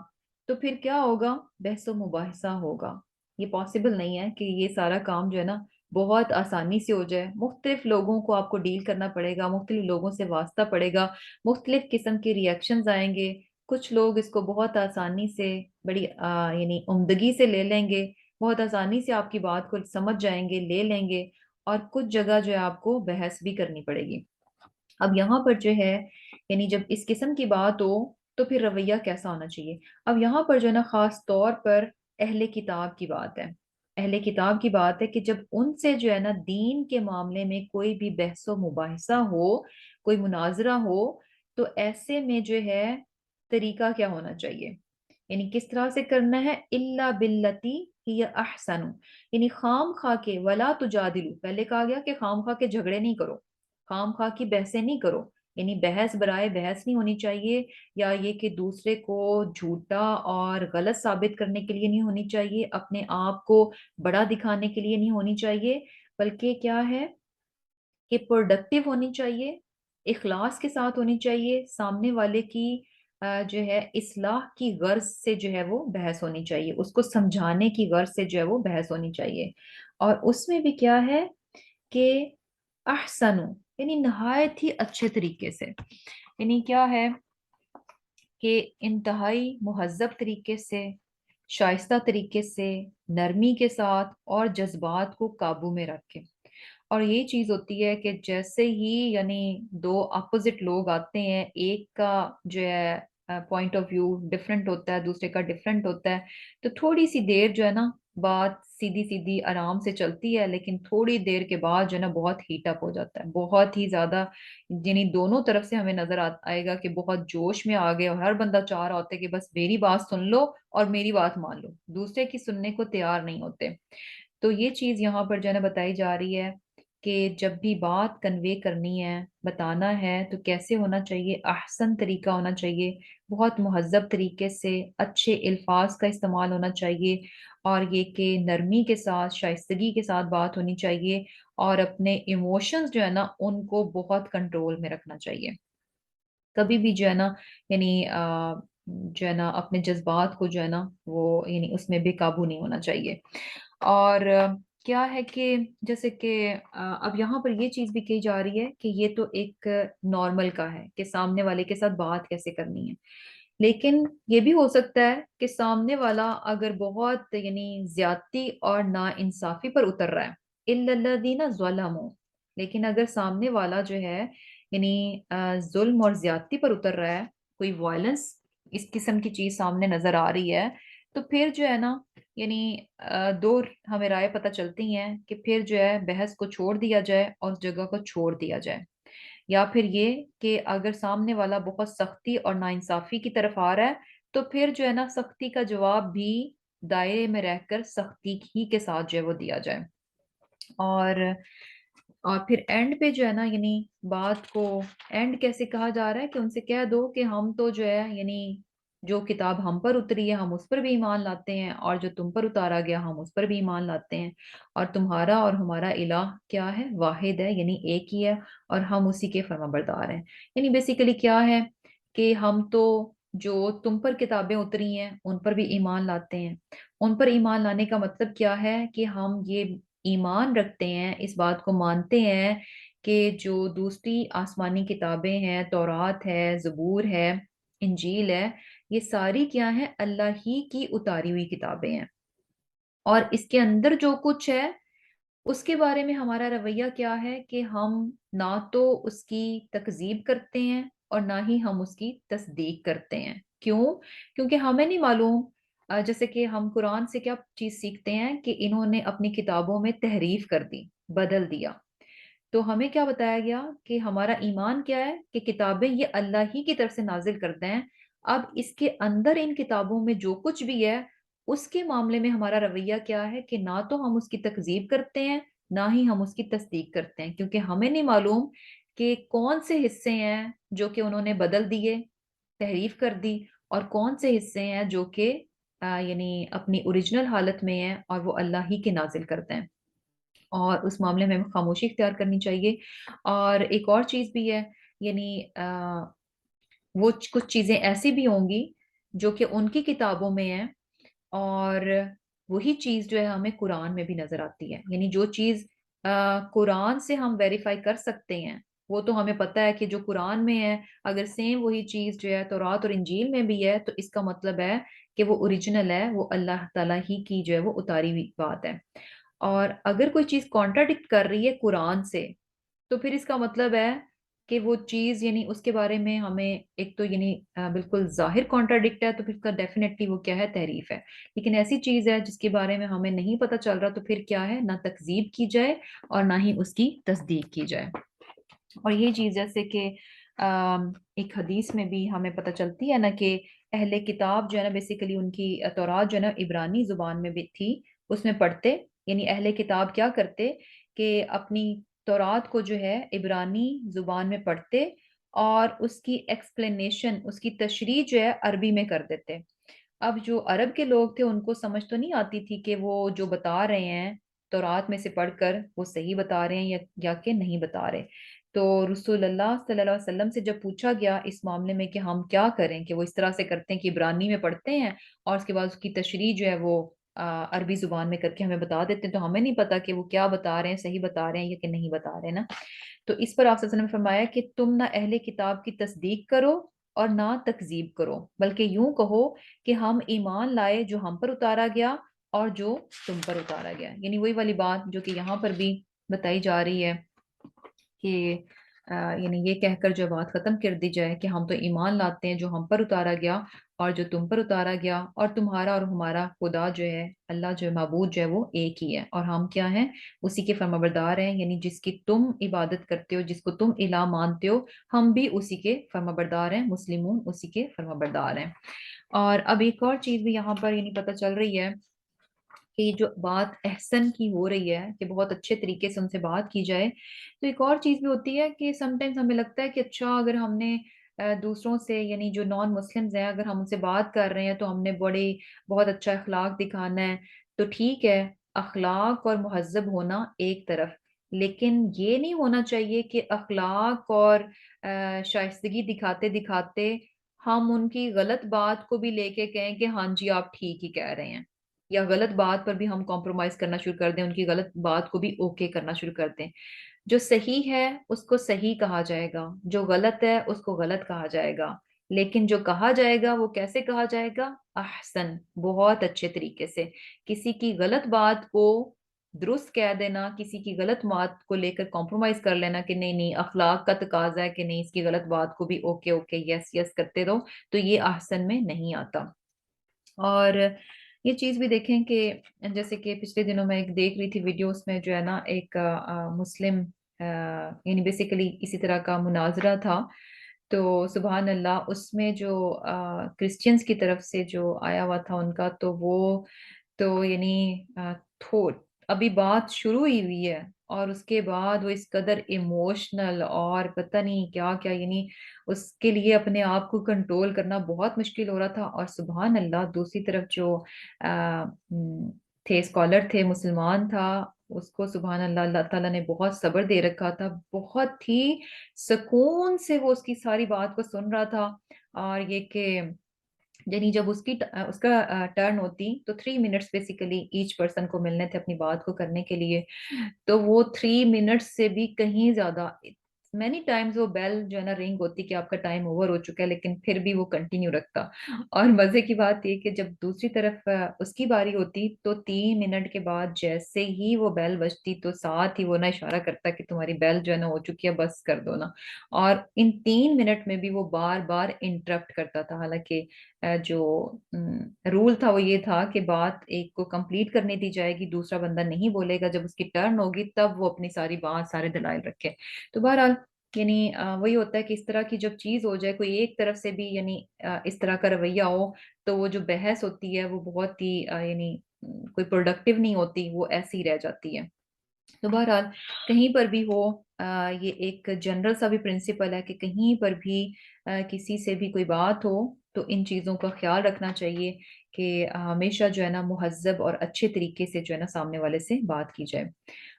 تو پھر کیا ہوگا؟ بحث و مباحثہ ہوگا. یہ پاسبل نہیں ہے کہ یہ سارا کام جو ہے نا بہت آسانی سے ہو جائے. مختلف لوگوں کو آپ کو ڈیل کرنا پڑے گا، مختلف لوگوں سے واسطہ پڑے گا، مختلف قسم کے ریئیکشنز آئیں گے. کچھ لوگ اس کو بہت آسانی سے بڑی یعنی عمدگی سے لے لیں گے، بہت آسانی سے آپ کی بات کو سمجھ جائیں گے، لے لیں گے، اور کچھ جگہ جو ہے آپ کو بحث بھی کرنی پڑے گی. اب یہاں پر جو ہے یعنی جب اس قسم کی بات ہو تو پھر رویہ کیسا ہونا چاہیے؟ اب یہاں پر جو ہے نا خاص طور پر اہل کتاب کی بات ہے. اہل کتاب کی بات ہے کہ جب ان سے جو ہے نا دین کے معاملے میں کوئی بھی بحث و مباحثہ ہو، کوئی مناظرہ ہو، تو ایسے میں جو ہے طریقہ کیا ہونا چاہیے؟ یعنی کس طرح سے کرنا ہے؟ الا باللتی ہی احسن، یعنی خام خواہ کے ولا تجادلو، پہلے کہا گیا کہ خام خواہ کے جھگڑے نہیں کرو، خام خواہ کی بحثیں نہیں کرو. یعنی بحث برائے بحث نہیں ہونی چاہیے، یا یہ کہ دوسرے کو جھوٹا اور غلط ثابت کرنے کے لیے نہیں ہونی چاہیے، اپنے آپ کو بڑا دکھانے کے لیے نہیں ہونی چاہیے، بلکہ کیا ہے کہ پروڈکٹیو ہونی چاہیے، اخلاص کے ساتھ ہونی چاہیے، سامنے والے کی جو ہے اصلاح کی غرض سے جو ہے وہ بحث ہونی چاہیے، اس کو سمجھانے کی غرض سے جو ہے وہ بحث ہونی چاہیے. اور اس میں بھی کیا ہے کہ احسن، یعنی نہایت ہی اچھے طریقے سے، یعنی کیا ہے کہ انتہائی مہذب طریقے سے، شائستہ طریقے سے، نرمی کے ساتھ اور جذبات کو قابو میں رکھے. اور یہ چیز ہوتی ہے کہ جیسے ہی یعنی دو اپوزٹ لوگ آتے ہیں، ایک کا جو ہے پوائنٹ آف ویو ڈفرینٹ ہوتا ہے، دوسرے کا ڈفرینٹ ہوتا ہے، تو تھوڑی سی دیر جو ہے نا بات سیدھی سیدھی آرام سے چلتی ہے، لیکن تھوڑی دیر کے بعد جو ہے نا بہت ہیٹ اپ ہو جاتا ہے، بہت ہی زیادہ. یعنی دونوں طرف سے ہمیں نظر آئے گا کہ بہت جوش میں آ گئے، اور ہر بندہ چاہ رہا ہوتا ہے کہ بس میری بات سن لو اور میری بات مان لو، دوسرے کی سننے کو تیار نہیں ہوتے. تو یہ چیز یہاں پر جو ہے نا بتائی جا رہی ہے کہ جب بھی بات کنوے کرنی ہے، بتانا ہے، تو کیسے ہونا چاہیے؟ احسن طریقہ ہونا چاہیے، بہت مہذب طریقے سے، اچھے الفاظ کا استعمال ہونا چاہیے، اور یہ کہ نرمی کے ساتھ، شائستگی کے ساتھ بات ہونی چاہیے، اور اپنے ایموشنز جو ہے نا ان کو بہت کنٹرول میں رکھنا چاہیے. کبھی بھی جو ہے نا یعنی جو ہے نا اپنے جذبات کو جو ہے نا وہ یعنی اس میں بے قابو نہیں ہونا چاہیے. اور کیا ہے کہ جیسے کہ اب یہاں پر یہ چیز بھی کہی جا رہی ہے کہ یہ تو ایک نارمل کا ہے کہ سامنے والے کے ساتھ بات کیسے کرنی ہے، لیکن یہ بھی ہو سکتا ہے کہ سامنے والا اگر بہت یعنی زیادتی اور نا انصافی پر اتر رہا ہے، الا الذین ظلموا، لیکن اگر سامنے والا جو ہے یعنی ظلم اور زیادتی پر اتر رہا ہے، کوئی وائلنس اس قسم کی چیز سامنے نظر آ رہی ہے، تو پھر جو ہے نا یعنی دو ہمیں رائے پتہ چلتی ہیں کہ پھر جو ہے بحث کو چھوڑ دیا جائے اور اس جگہ کو چھوڑ دیا جائے، یا پھر یہ کہ اگر سامنے والا بہت سختی اور ناانصافی کی طرف آ رہا ہے تو پھر جو ہے نا سختی کا جواب بھی دائرے میں رہ کر سختی ہی کے ساتھ جو ہے وہ دیا جائے. اور پھر اینڈ پہ جو ہے نا یعنی بات کو اینڈ کیسے کہا جا رہا ہے کہ ان سے کہہ دو کہ ہم تو جو ہے یعنی جو کتاب ہم پر اتری ہے ہم اس پر بھی ایمان لاتے ہیں، اور جو تم پر اتارا گیا ہم اس پر بھی ایمان لاتے ہیں، اور تمہارا اور ہمارا الہ کیا ہے؟ واحد ہے، یعنی ایک ہی ہے، اور ہم اسی کے فرما بردار ہیں. یعنی بیسیکلی کیا ہے کہ ہم تو جو تم پر کتابیں اتری ہیں ان پر بھی ایمان لاتے ہیں. ان پر ایمان لانے کا مطلب کیا ہے کہ ہم یہ ایمان رکھتے ہیں، اس بات کو مانتے ہیں کہ جو دوسری آسمانی کتابیں ہیں، تورات ہے، زبور ہے، انجیل ہے، یہ ساری کیا ہیں؟ اللہ ہی کی اتاری ہوئی کتابیں ہیں. اور اس کے اندر جو کچھ ہے اس کے بارے میں ہمارا رویہ کیا ہے کہ ہم نہ تو اس کی تکذیب کرتے ہیں اور نہ ہی ہم اس کی تصدیق کرتے ہیں. کیوں؟ کیونکہ ہمیں نہیں معلوم. جیسے کہ ہم قرآن سے کیا چیز سیکھتے ہیں کہ انہوں نے اپنی کتابوں میں تحریف کر دی، بدل دیا. تو ہمیں کیا بتایا گیا کہ ہمارا ایمان کیا ہے کہ کتابیں یہ اللہ ہی کی طرف سے نازل کرتے ہیں. اب اس کے اندر ان کتابوں میں جو کچھ بھی ہے اس کے معاملے میں ہمارا رویہ کیا ہے کہ نہ تو ہم اس کی تکذیب کرتے ہیں نہ ہی ہم اس کی تصدیق کرتے ہیں، کیونکہ ہمیں نہیں معلوم کہ کون سے حصے ہیں جو کہ انہوں نے بدل دیے، تحریف کر دی، اور کون سے حصے ہیں جو کہ یعنی اپنی اوریجنل حالت میں ہیں اور وہ اللہ ہی کے نازل کرتے ہیں. اور اس معاملے میں ہمیں خاموشی اختیار کرنی چاہیے. اور ایک اور چیز بھی ہے، یعنی وہ کچھ چیزیں ایسی بھی ہوں گی جو کہ ان کی کتابوں میں ہے، اور وہی چیز جو ہے ہمیں قرآن میں بھی نظر آتی ہے. یعنی جو چیز قرآن سے ہم ویریفائی کر سکتے ہیں، وہ تو ہمیں پتہ ہے کہ جو قرآن میں ہے، اگر سیم وہی چیز جو ہے تورات اور انجیل میں بھی ہے، تو اس کا مطلب ہے کہ وہ اوریجنل ہے، وہ اللہ تعالیٰ ہی کی جو ہے وہ اتاری ہوئی بات ہے. اور اگر کوئی چیز کانٹراڈکٹ کر رہی ہے قرآن سے، تو پھر اس کا مطلب ہے کہ وہ چیز یعنی اس کے بارے میں ہمیں ایک تو یعنی بالکل ظاہر کانٹراڈکٹ ہے، تو پھر اس کا ڈیفینیٹلی وہ کیا ہے، تحریف ہے. لیکن ایسی چیز ہے جس کے بارے میں ہمیں نہیں پتہ چل رہا، تو پھر کیا ہے، نہ تکذیب کی جائے اور نہ ہی اس کی تصدیق کی جائے. اور یہ چیز جیسے کہ ایک حدیث میں بھی ہمیں پتہ چلتی ہے نا کہ اہل کتاب جو ہے نا بیسیکلی ان کی تورات جو ہے نا عبرانی زبان میں بھی تھی، اس میں پڑھتے. یعنی اہل کتاب کیا کرتے کہ اپنی تورات کو جو ہے عبرانی زبان میں پڑھتے، اور اس کی ایکسپلینیشن، اس کی تشریح جو ہے عربی میں کر دیتے. اب جو عرب کے لوگ تھے ان کو سمجھ تو نہیں آتی تھی کہ وہ جو بتا رہے ہیں تورات میں سے پڑھ کر وہ صحیح بتا رہے ہیں یا کہ نہیں بتا رہے. تو رسول اللہ صلی اللہ علیہ وسلم سے جب پوچھا گیا اس معاملے میں کہ ہم کیا کریں، کہ وہ اس طرح سے کرتے ہیں کہ عبرانی میں پڑھتے ہیں اور اس کے بعد اس کی تشریح جو ہے وہ عربی زبان میں کر کے ہمیں بتا دیتے ہیں، تو ہمیں نہیں پتا کہ وہ کیا بتا رہے ہیں، صحیح بتا رہے ہیں یا کہ نہیں بتا رہے نا. تو اس پر آپ صلی اللہ علیہ وسلم نے فرمایا کہ تم نہ اہل کتاب کی تصدیق کرو اور نہ تکذیب کرو، بلکہ یوں کہو کہ ہم ایمان لائے جو ہم پر اتارا گیا اور جو تم پر اتارا گیا. یعنی وہی والی بات جو کہ یہاں پر بھی بتائی جا رہی ہے کہ یعنی یہ کہہ کر جو بات ختم کر دی جائے کہ ہم تو ایمان لاتے ہیں جو ہم پر اتارا گیا اور جو تم پر اتارا گیا، اور تمہارا اور ہمارا خدا جو ہے، اللہ جو ہے، معبود جو ہے، وہ ایک ہی ہے، اور ہم کیا ہیں، اسی کے فرمانبردار ہیں. یعنی جس کی تم عبادت کرتے ہو، جس کو تم الہ مانتے ہو، ہم بھی اسی کے فرمانبردار ہیں، مسلمون اسی کے فرمانبردار ہیں. اور اب ایک اور چیز بھی یہاں پر یعنی پتہ چل رہی ہے کہ یہ جو بات احسن کی ہو رہی ہے کہ بہت اچھے طریقے سے ان سے بات کی جائے، تو ایک اور چیز بھی ہوتی ہے کہ سم ٹائمز ہمیں لگتا ہے کہ اچھا اگر ہم نے دوسروں سے یعنی جو نان مسلمز ہیں اگر ہم ان سے بات کر رہے ہیں تو ہم نے بہت اچھا اخلاق دکھانا ہے. تو ٹھیک ہے، اخلاق اور مہذب ہونا ایک طرف، لیکن یہ نہیں ہونا چاہیے کہ اخلاق اور شائستگی دکھاتے دکھاتے ہم ان کی غلط بات کو بھی لے کے کہیں کہ ہاں جی آپ ٹھیک ہی کہہ رہے ہیں، یا غلط بات پر بھی ہم کمپرومائز کرنا شروع کر دیں، ان کی غلط بات کو بھی اوکے کرنا شروع کر دیں. جو صحیح ہے اس کو صحیح کہا جائے گا، جو غلط ہے اس کو غلط کہا جائے گا، لیکن جو کہا جائے گا وہ کیسے کہا جائے گا، احسن، بہت اچھے طریقے سے. کسی کی غلط بات کو درست کہہ دینا، کسی کی غلط بات کو لے کر کمپرومائز کر لینا کہ نہیں نہیں اخلاق کا تقاضا ہے کہ نہیں اس کی غلط بات کو بھی اوکے اوکے یس یس کرتے رہو، تو یہ احسن میں نہیں آتا. اور یہ چیز بھی دیکھیں کہ جیسے کہ پچھلے دنوں میں ایک دیکھ رہی تھی ویڈیو، اس میں جو ہے نا ایک مسلم یعنی بیسیکلی اسی طرح کا مناظرہ تھا. تو سبحان اللہ اس میں جو کرسچنز کی طرف سے جو آیا ہوا تھا ان کا، تو وہ تو یعنی تھو ابھی بات شروع ہی ہوئی ہے اور اس کے بعد وہ اس قدر ایموشنل اور پتہ نہیں کیا کیا، یعنی اس کے لیے اپنے آپ کو کنٹرول کرنا بہت مشکل ہو رہا تھا. اور سبحان اللہ دوسری طرف جو تھے اسکالر تھے، مسلمان تھا، اس کو سبحان اللہ اللہ تعالیٰ نے بہت صبر دے رکھا تھا، بہت ہی سکون سے وہ اس کی ساری بات کو سن رہا تھا. اور یہ کہ یعنی جب اس کا ٹرن ہوتی تو 3 منٹس بیسیکلی ایچ پرسن کو ملنے تھے اپنی بات کو کرنے کے لیے، تو وہ 3 منٹس سے بھی کہیں زیادہ، مینی ٹائمز وہ بیل جو ہے نا رنگ ہوتی کہ آپ کا ٹائم اوور ہو چکا ہے، لیکن پھر بھی وہ کنٹینیو رکھتا. اور مزے کی بات یہ کہ جب دوسری طرف اس کی باری ہوتی تو 3 منٹ کے بعد جیسے ہی وہ بیل بجتی تو ساتھ ہی وہ نا اشارہ کرتا کہ تمہاری بیل جو ہے نا ہو چکی ہے، بس کر دو نا. اور ان 3 منٹ میں بھی وہ بار بار انٹرپٹ کرتا تھا، حالانکہ جو رول تھا وہ یہ تھا کہ بات ایک کو کمپلیٹ کرنے دی جائے گی، دوسرا بندہ نہیں بولے گا، جب اس کی ٹرن ہوگی تب وہ اپنی ساری بات سارے دلائل رکھے. تو بہرحال یعنی وہی ہوتا ہے کہ اس طرح کی جب چیز ہو جائے، کوئی ایک طرف سے بھی یعنی اس طرح کا رویہ ہو، تو وہ جو بحث ہوتی ہے وہ بہت ہی یعنی کوئی پروڈکٹیو نہیں ہوتی، وہ ایسی رہ جاتی ہے. تو بہرحال کہیں پر بھی ہو یہ ایک جنرل سا بھی پرنسپل ہے کہ کہیں پر بھی کسی سے بھی کوئی بات ہو تو ان چیزوں کا خیال رکھنا چاہیے کہ ہمیشہ جو ہے نا مہذب اور اچھے طریقے سے جو ہے نا سامنے والے سے بات کی جائے.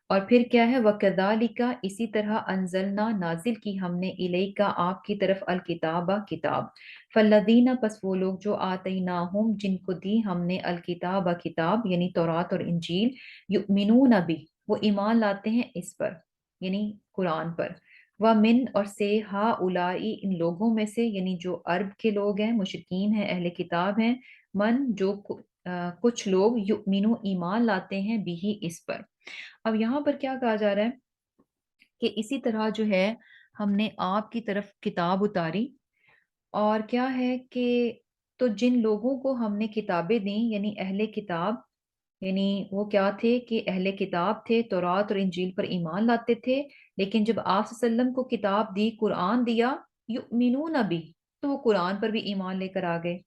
اور پھر کیا ہے، وَكَذَلِكَ اسی طرح انزلنا نازل کی ہم نے الیکا آپ کی طرف الکتابہ کتاب، فالذین پس وہ لوگ جو آتیناہم جن کو دی ہم نے الکتابہ کتاب یعنی تورات اور انجیل، یؤمنون بھی وہ ایمان لاتے ہیں اس پر یعنی قرآن پر، ومن اور سے ہا اولائی ان لوگوں میں سے یعنی جو عرب کے لوگ ہیں مشرکین ہیں اہل کتاب ہیں، من جو کچھ لوگ یؤمنو ایمان لاتے ہیں بھی اس پر۔ اب یہاں پر کیا کہا جا رہا ہے کہ اسی طرح جو ہے ہم نے آپ کی طرف کتاب اتاری، اور کیا ہے کہ تو جن لوگوں کو ہم نے کتابیں دیں یعنی اہل کتاب، یعنی وہ کیا تھے کہ اہل کتاب تھے، تورات اور انجیل پر ایمان لاتے تھے، لیکن جب آپ صلی اللہ علیہ وسلم کو کتاب دی، قرآن دیا، یؤمنون بھی تو وہ قرآن پر بھی ایمان لے کر آ گئے۔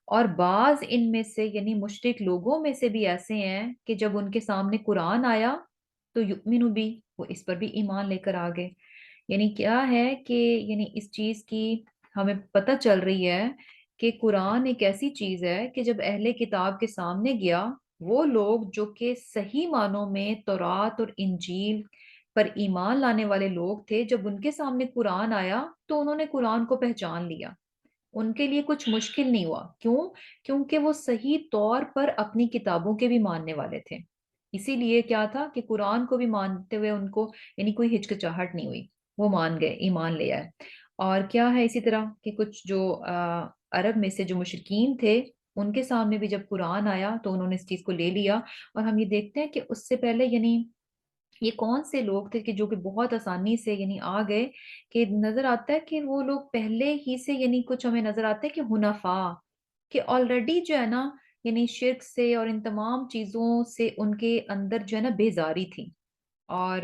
اور بعض ان میں سے یعنی مشرک لوگوں میں سے بھی ایسے ہیں کہ جب ان کے سامنے قرآن آیا تو یؤمنو بھی وہ اس پر بھی ایمان لے کر آ گئے۔ یعنی کیا ہے کہ یعنی اس چیز کی ہمیں پتہ چل رہی ہے کہ قرآن ایک ایسی چیز ہے کہ جب اہل کتاب کے سامنے گیا، وہ لوگ جو کہ صحیح معنوں میں تورات اور انجیل پر ایمان لانے والے لوگ تھے، جب ان کے سامنے قرآن آیا تو انہوں نے قرآن کو پہچان لیا، ان کے لیے کچھ مشکل نہیں ہوا۔ کیوں؟ کیونکہ وہ صحیح طور پر اپنی کتابوں کے بھی ماننے والے تھے، اسی لیے کیا تھا کہ قرآن کو بھی مانتے ہوئے ان کو یعنی کوئی ہچکچاہٹ نہیں ہوئی، وہ مان گئے، ایمان لے آئے۔ اور کیا ہے اسی طرح کہ کچھ جو عرب میں سے جو مشرکین تھے، ان کے سامنے بھی جب قرآن آیا تو انہوں نے اس چیز کو لے لیا۔ اور ہم یہ دیکھتے ہیں کہ اس سے پہلے یعنی یہ کون سے لوگ تھے کہ جو کہ بہت آسانی سے یعنی آ گئے، کہ نظر آتا ہے کہ وہ لوگ پہلے ہی سے یعنی کچھ ہمیں نظر آتا ہے کہ حنفاء، کہ آلریڈی جو ہے نا یعنی شرک سے اور ان تمام چیزوں سے ان کے اندر جو ہے نا بیزاری تھی۔ اور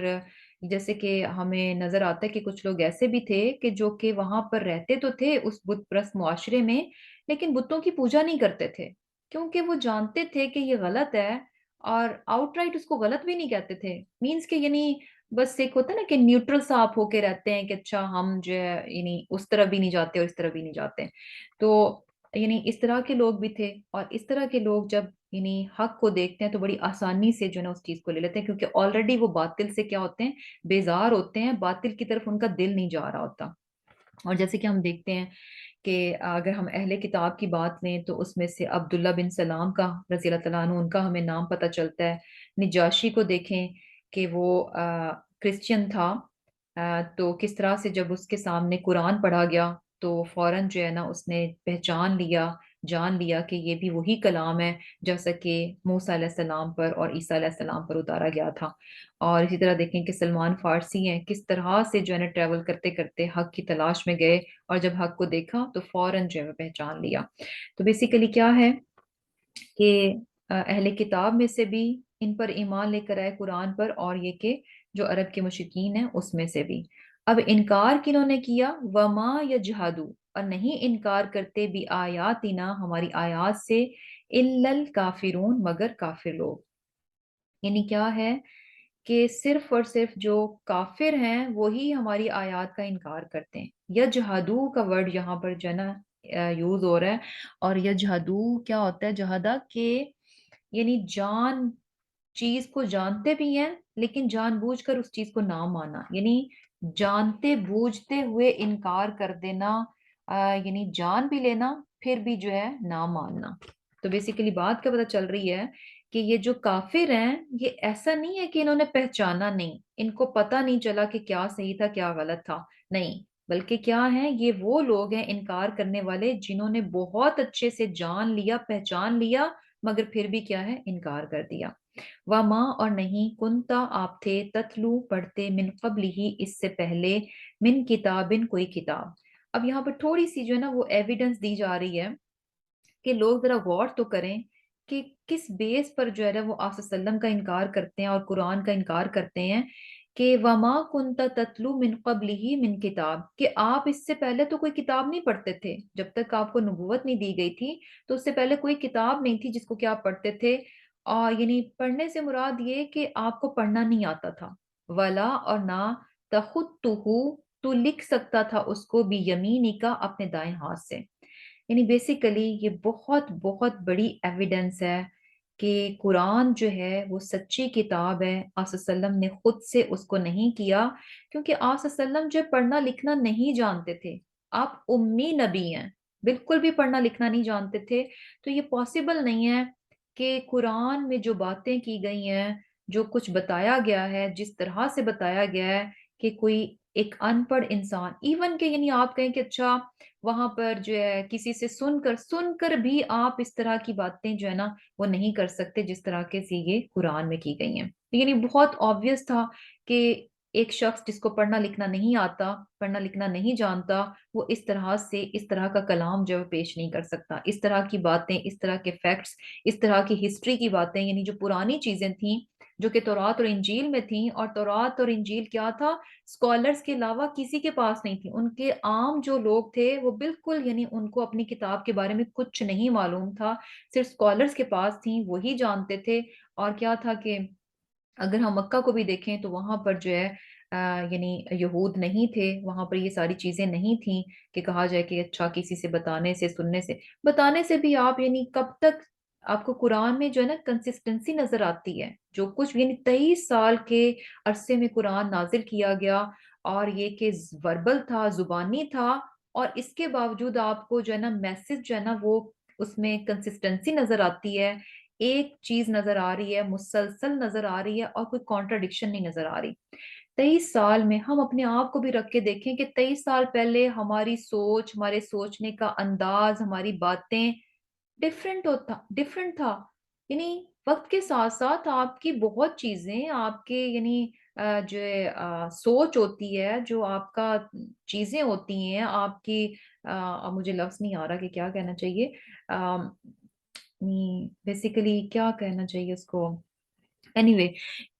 جیسے کہ ہمیں نظر آتا ہے کہ کچھ لوگ ایسے بھی تھے کہ جو کہ وہاں پر رہتے تو تھے اس بت پرست معاشرے میں، لیکن بتوں کی پوجا نہیں کرتے تھے، کیونکہ وہ جانتے تھے کہ یہ غلط ہے، اور آؤٹ رائٹ اس کو غلط بھی نہیں کہتے تھے، مینس کہ یعنی بس ایک ہوتا ہے نا کہ نیوٹرل سا آپ ہو کے رہتے ہیں کہ اچھا ہم جو ہے یعنی اس طرح بھی نہیں جاتے اور اس طرح بھی نہیں جاتے۔ تو یعنی اس طرح کے لوگ بھی تھے، اور اس طرح کے لوگ جب یعنی حق کو دیکھتے ہیں تو بڑی آسانی سے جو ہے نا اس چیز کو لے لیتے ہیں، کیونکہ آلریڈی وہ باطل سے کیا ہوتے ہیں، بیزار ہوتے ہیں، باطل کی طرف ان کا دل نہیں جا رہا ہوتا۔ اور جیسے کہ ہم دیکھتے ہیں کہ اگر ہم اہل کتاب کی بات لیں تو اس میں سے عبداللہ بن سلام کا رضی اللہ تعالیٰ عنہ ان کا ہمیں نام پتہ چلتا ہے۔ نجاشی کو دیکھیں کہ وہ کرسچین تھا، تو کس طرح سے جب اس کے سامنے قرآن پڑھا گیا تو فوراً جو ہے نا اس نے پہچان لیا، جان لیا کہ یہ بھی وہی کلام ہے جیسا کہ موسیٰ علیہ السلام پر اور عیسیٰ علیہ السلام پر اتارا گیا تھا۔ اور اسی طرح دیکھیں کہ سلمان فارسی ہیں، کس طرح سے جو ہے نا ٹریول کرتے کرتے حق کی تلاش میں گئے، اور جب حق کو دیکھا تو فوراً جو ہے پہچان لیا۔ تو بیسیکلی کیا ہے کہ اہل کتاب میں سے بھی ان پر ایمان لے کر آئے قرآن پر، اور یہ کہ جو عرب کے مشرکین ہیں اس میں سے بھی۔ اب انکار کنہوں نے کیا؟ وما یجحدو اور نہیں انکار کرتے بھی آیاتنا ہماری آیات سے، الا الکافرون مگر کافر لوگ۔ یعنی کیا ہے کہ صرف اور صرف جو کافر ہیں وہی ہماری آیات کا انکار کرتے ہیں۔ یجحدو کا ورڈ یہاں پر جو ہے نا یوز ہو رہا ہے، اور یجحدو کیا ہوتا ہے جہادہ کہ یعنی چیز کو جانتے بھی ہیں لیکن جان بوجھ کر اس چیز کو نہ مانا، یعنی جانتے بوجھتے ہوئے انکار کر دینا، یعنی جان بھی لینا پھر بھی جو ہے نہ ماننا۔ تو بیسیکلی بات کیا پتہ چل رہی ہے کہ یہ جو کافر ہیں یہ ایسا نہیں ہے کہ انہوں نے پہچانا نہیں، ان کو پتہ نہیں چلا کہ کیا صحیح تھا کیا غلط تھا، نہیں، بلکہ کیا ہے یہ وہ لوگ ہیں انکار کرنے والے جنہوں نے بہت اچھے سے جان لیا، پہچان لیا، مگر پھر بھی کیا ہے انکار کر دیا۔ وما اور نہیں کنتا آپ تھے تتلو پڑھتے من قبل ہی اس سے پہلے، من کتابن کوئی کتاب۔ اب یہاں پر تھوڑی سی جو ہے نا وہ ایویڈنس دی جا رہی ہے کہ لوگ ذرا غور تو کریں کہ کس بیس پر جو ہے نا وہ آپ صلی اللہ علیہ وسلم کا انکار کرتے ہیں اور قرآن کا انکار کرتے ہیں، کہ وما کنت تتلو من قبل ہی من کتاب، کہ آپ اس سے پہلے تو کوئی کتاب نہیں پڑھتے تھے، جب تک آپ کو نبوت نہیں دی گئی تھی تو اس سے پہلے کوئی کتاب نہیں تھی جس کو کہ آپ پڑھتے تھے۔ اور یعنی پڑھنے سے مراد یہ کہ آپ کو پڑھنا نہیں آتا تھا، ولا اور نہ تخطہ تو لکھ سکتا تھا اس کو بھی یمینی کا اپنے دائیں ہاتھ سے۔ یعنی بیسیکلی یہ بہت بہت بڑی ایویڈنس ہے کہ قرآن جو ہے وہ سچی کتاب ہے، آپ صلی اللہ علیہ وسلم نے خود سے اس کو نہیں کیا، کیونکہ آپ صلی اللہ علیہ وسلم جو پڑھنا لکھنا نہیں جانتے تھے، آپ امی نبی ہیں، بالکل بھی پڑھنا لکھنا نہیں جانتے تھے، تو یہ پاسبل نہیں ہے کہ قرآن میں جو باتیں کی گئی ہیں، جو کچھ بتایا گیا ہے، جس طرح سے بتایا گیا ہے، کہ کوئی ایک ان پڑھ انسان، ایون کہ یعنی آپ کہیں کہ اچھا وہاں پر جو ہے کسی سے سن کر بھی آپ اس طرح کی باتیں جو ہے نا وہ نہیں کر سکتے جس طرح کے سے یہ قرآن میں کی گئی ہیں۔ یعنی بہت آبویس تھا کہ ایک شخص جس کو پڑھنا لکھنا نہیں آتا، پڑھنا لکھنا نہیں جانتا، وہ اس طرح سے اس طرح کا کلام جو ہے وہ پیش نہیں کر سکتا، اس طرح کی باتیں، اس طرح کے فیکٹس، اس طرح کی ہسٹری کی باتیں، یعنی جو پرانی چیزیں تھیں جو کہ تورات اور انجیل میں تھیں، اور تورات اور انجیل کیا تھا، اسکالرس کے علاوہ کسی کے پاس نہیں تھی، ان کے عام جو لوگ تھے وہ بالکل یعنی ان کو اپنی کتاب کے بارے میں کچھ نہیں معلوم تھا، صرف اسکالرس کے پاس تھیں، وہی جانتے تھے۔ اور کیا تھا کہ اگر ہم مکہ کو بھی دیکھیں تو وہاں پر جو ہے یعنی یہود نہیں تھے، وہاں پر یہ ساری چیزیں نہیں تھیں کہ کہا جائے کہ اچھا کسی سے بتانے سے، سننے سے، بتانے سے بھی آپ یعنی کب تک آپ کو قرآن میں جو ہے نا کنسسٹنسی نظر آتی ہے، جو کچھ یعنی 23 سال کے عرصے میں قرآن نازل کیا گیا، اور یہ کہ وربل تھا، زبانی تھا، اور اس کے باوجود آپ کو جو ہے نا میسج جو ہے نا وہ اس میں کنسسٹنسی نظر آتی ہے، ایک چیز نظر آ رہی ہے، مسلسل نظر آ رہی ہے، اور کوئی کانٹرڈکشن نہیں نظر آ رہی۔ 23 سال میں ہم اپنے آپ کو بھی رکھ کے دیکھیں کہ 23 سال پہلے ہماری سوچ، ہمارے سوچنے کا انداز، ہماری باتیں ڈفرینٹ تھا، یعنی وقت کے ساتھ ساتھ آپ کی بہت چیزیں، آپ کے یعنی جو سوچ ہوتی ہے، جو آپ کا چیزیں ہوتی ہیں آپ کی، اب مجھے لفظ نہیں آ رہا کہ کیا کہنا چاہیے، بیسیکلی کیا کہنا چاہیے اس کو، اینی وے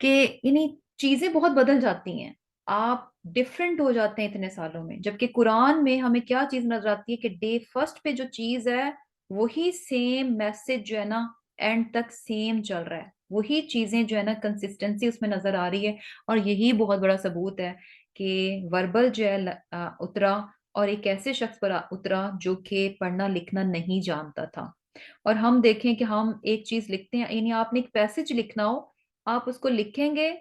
کہ یعنی چیزیں بہت بدل جاتی ہیں، آپ ڈفرینٹ ہو جاتے ہیں اتنے سالوں میں، جبکہ قرآن میں ہمیں کیا چیز نظر آتی ہے کہ ڈے فرسٹ پہ جو چیز ہے وہی سیم میسج جو ہے نا اینڈ تک سیم چل رہا ہے، وہی چیزیں جو ہے نا کنسسٹنسی اس میں نظر آ رہی ہے، اور یہی بہت بڑا ثبوت ہے کہ وربل جو ہے اترا، اور ایک ایسے شخص پر اترا جو کہ پڑھنا لکھنا نہیں جانتا تھا۔ اور ہم دیکھیں کہ ہم ایک چیز لکھتے ہیں، یعنی آپ نے ایک پیسج لکھنا ہو، آپ اس کو لکھیں گے،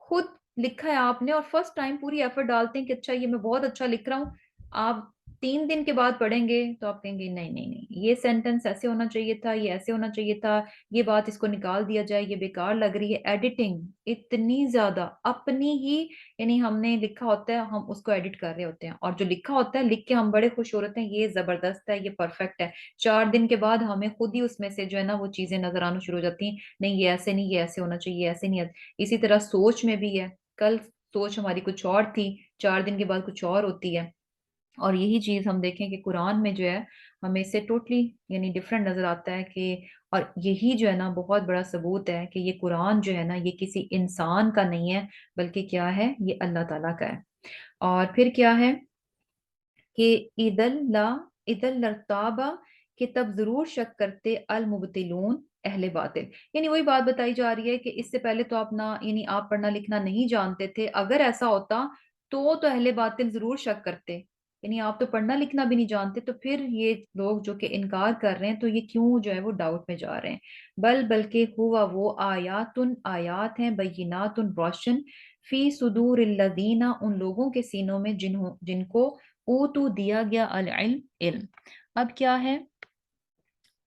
خود لکھا ہے آپ نے، اور فرسٹ ٹائم پوری ایفرٹ ڈالتے ہیں کہ اچھا یہ میں بہت اچھا لکھ رہا ہوں، آپ 3 دن کے بعد پڑھیں گے تو آپ کہیں گے نہیں نہیں نہیں، یہ سینٹنس ایسے ہونا چاہیے تھا، یہ ایسے ہونا چاہیے تھا، یہ بات اس کو نکال دیا جائے، یہ بیکار لگ رہی ہے، ایڈیٹنگ اتنی زیادہ اپنی ہی، یعنی ہم نے لکھا ہوتا ہے ہم اس کو ایڈٹ کر رہے ہوتے ہیں، اور جو لکھا ہوتا ہے لکھ کے ہم بڑے خوش ہو رہے ہیں یہ زبردست ہے، یہ پرفیکٹ ہے، 4 دن کے بعد ہمیں خود ہی اس میں سے جو ہے نا وہ چیزیں نظر آنا شروع ہو جاتی ہیں، نہیں یہ ایسے نہیں، یہ ایسے ہونا چاہیے، یہ ایسے نہیں۔ اسی طرح سوچ میں بھی ہے، کل سوچ ہماری کچھ اور تھی، 4 دن کے بعد کچھ اور ہوتی ہے، اور یہی چیز ہم دیکھیں کہ قرآن میں جو ہے ہمیں سے ٹوٹلی یعنی ڈفرینٹ نظر آتا ہے کہ، اور یہی جو ہے نا بہت بڑا ثبوت ہے کہ یہ قرآن جو ہے نا یہ کسی انسان کا نہیں ہے، بلکہ کیا ہے، یہ اللہ تعالیٰ کا ہے۔ اور پھر کیا ہے کہ اذل لرتابا، کہ تب ضرور شک کرتے المبتلون، اہل باطل، یعنی وہی بات بتائی جا رہی ہے کہ اس سے پہلے تو آپ نہ یعنی آپ پڑھنا لکھنا نہیں جانتے تھے، اگر ایسا ہوتا تو اہل باطل ضرور شک کرتے، یعنی آپ تو پڑھنا لکھنا بھی نہیں جانتے، تو پھر یہ لوگ جو کہ انکار کر رہے ہیں تو یہ کیوں جو ہے وہ ڈاؤٹ میں جا رہے ہیں، بلکہ ہوا وہ آیات ہیں، بینات روشن، فی صدور الذین، ان لوگوں کے سینوں میں جن کو اوتو دیا گیا العلم، علم۔ اب کیا ہے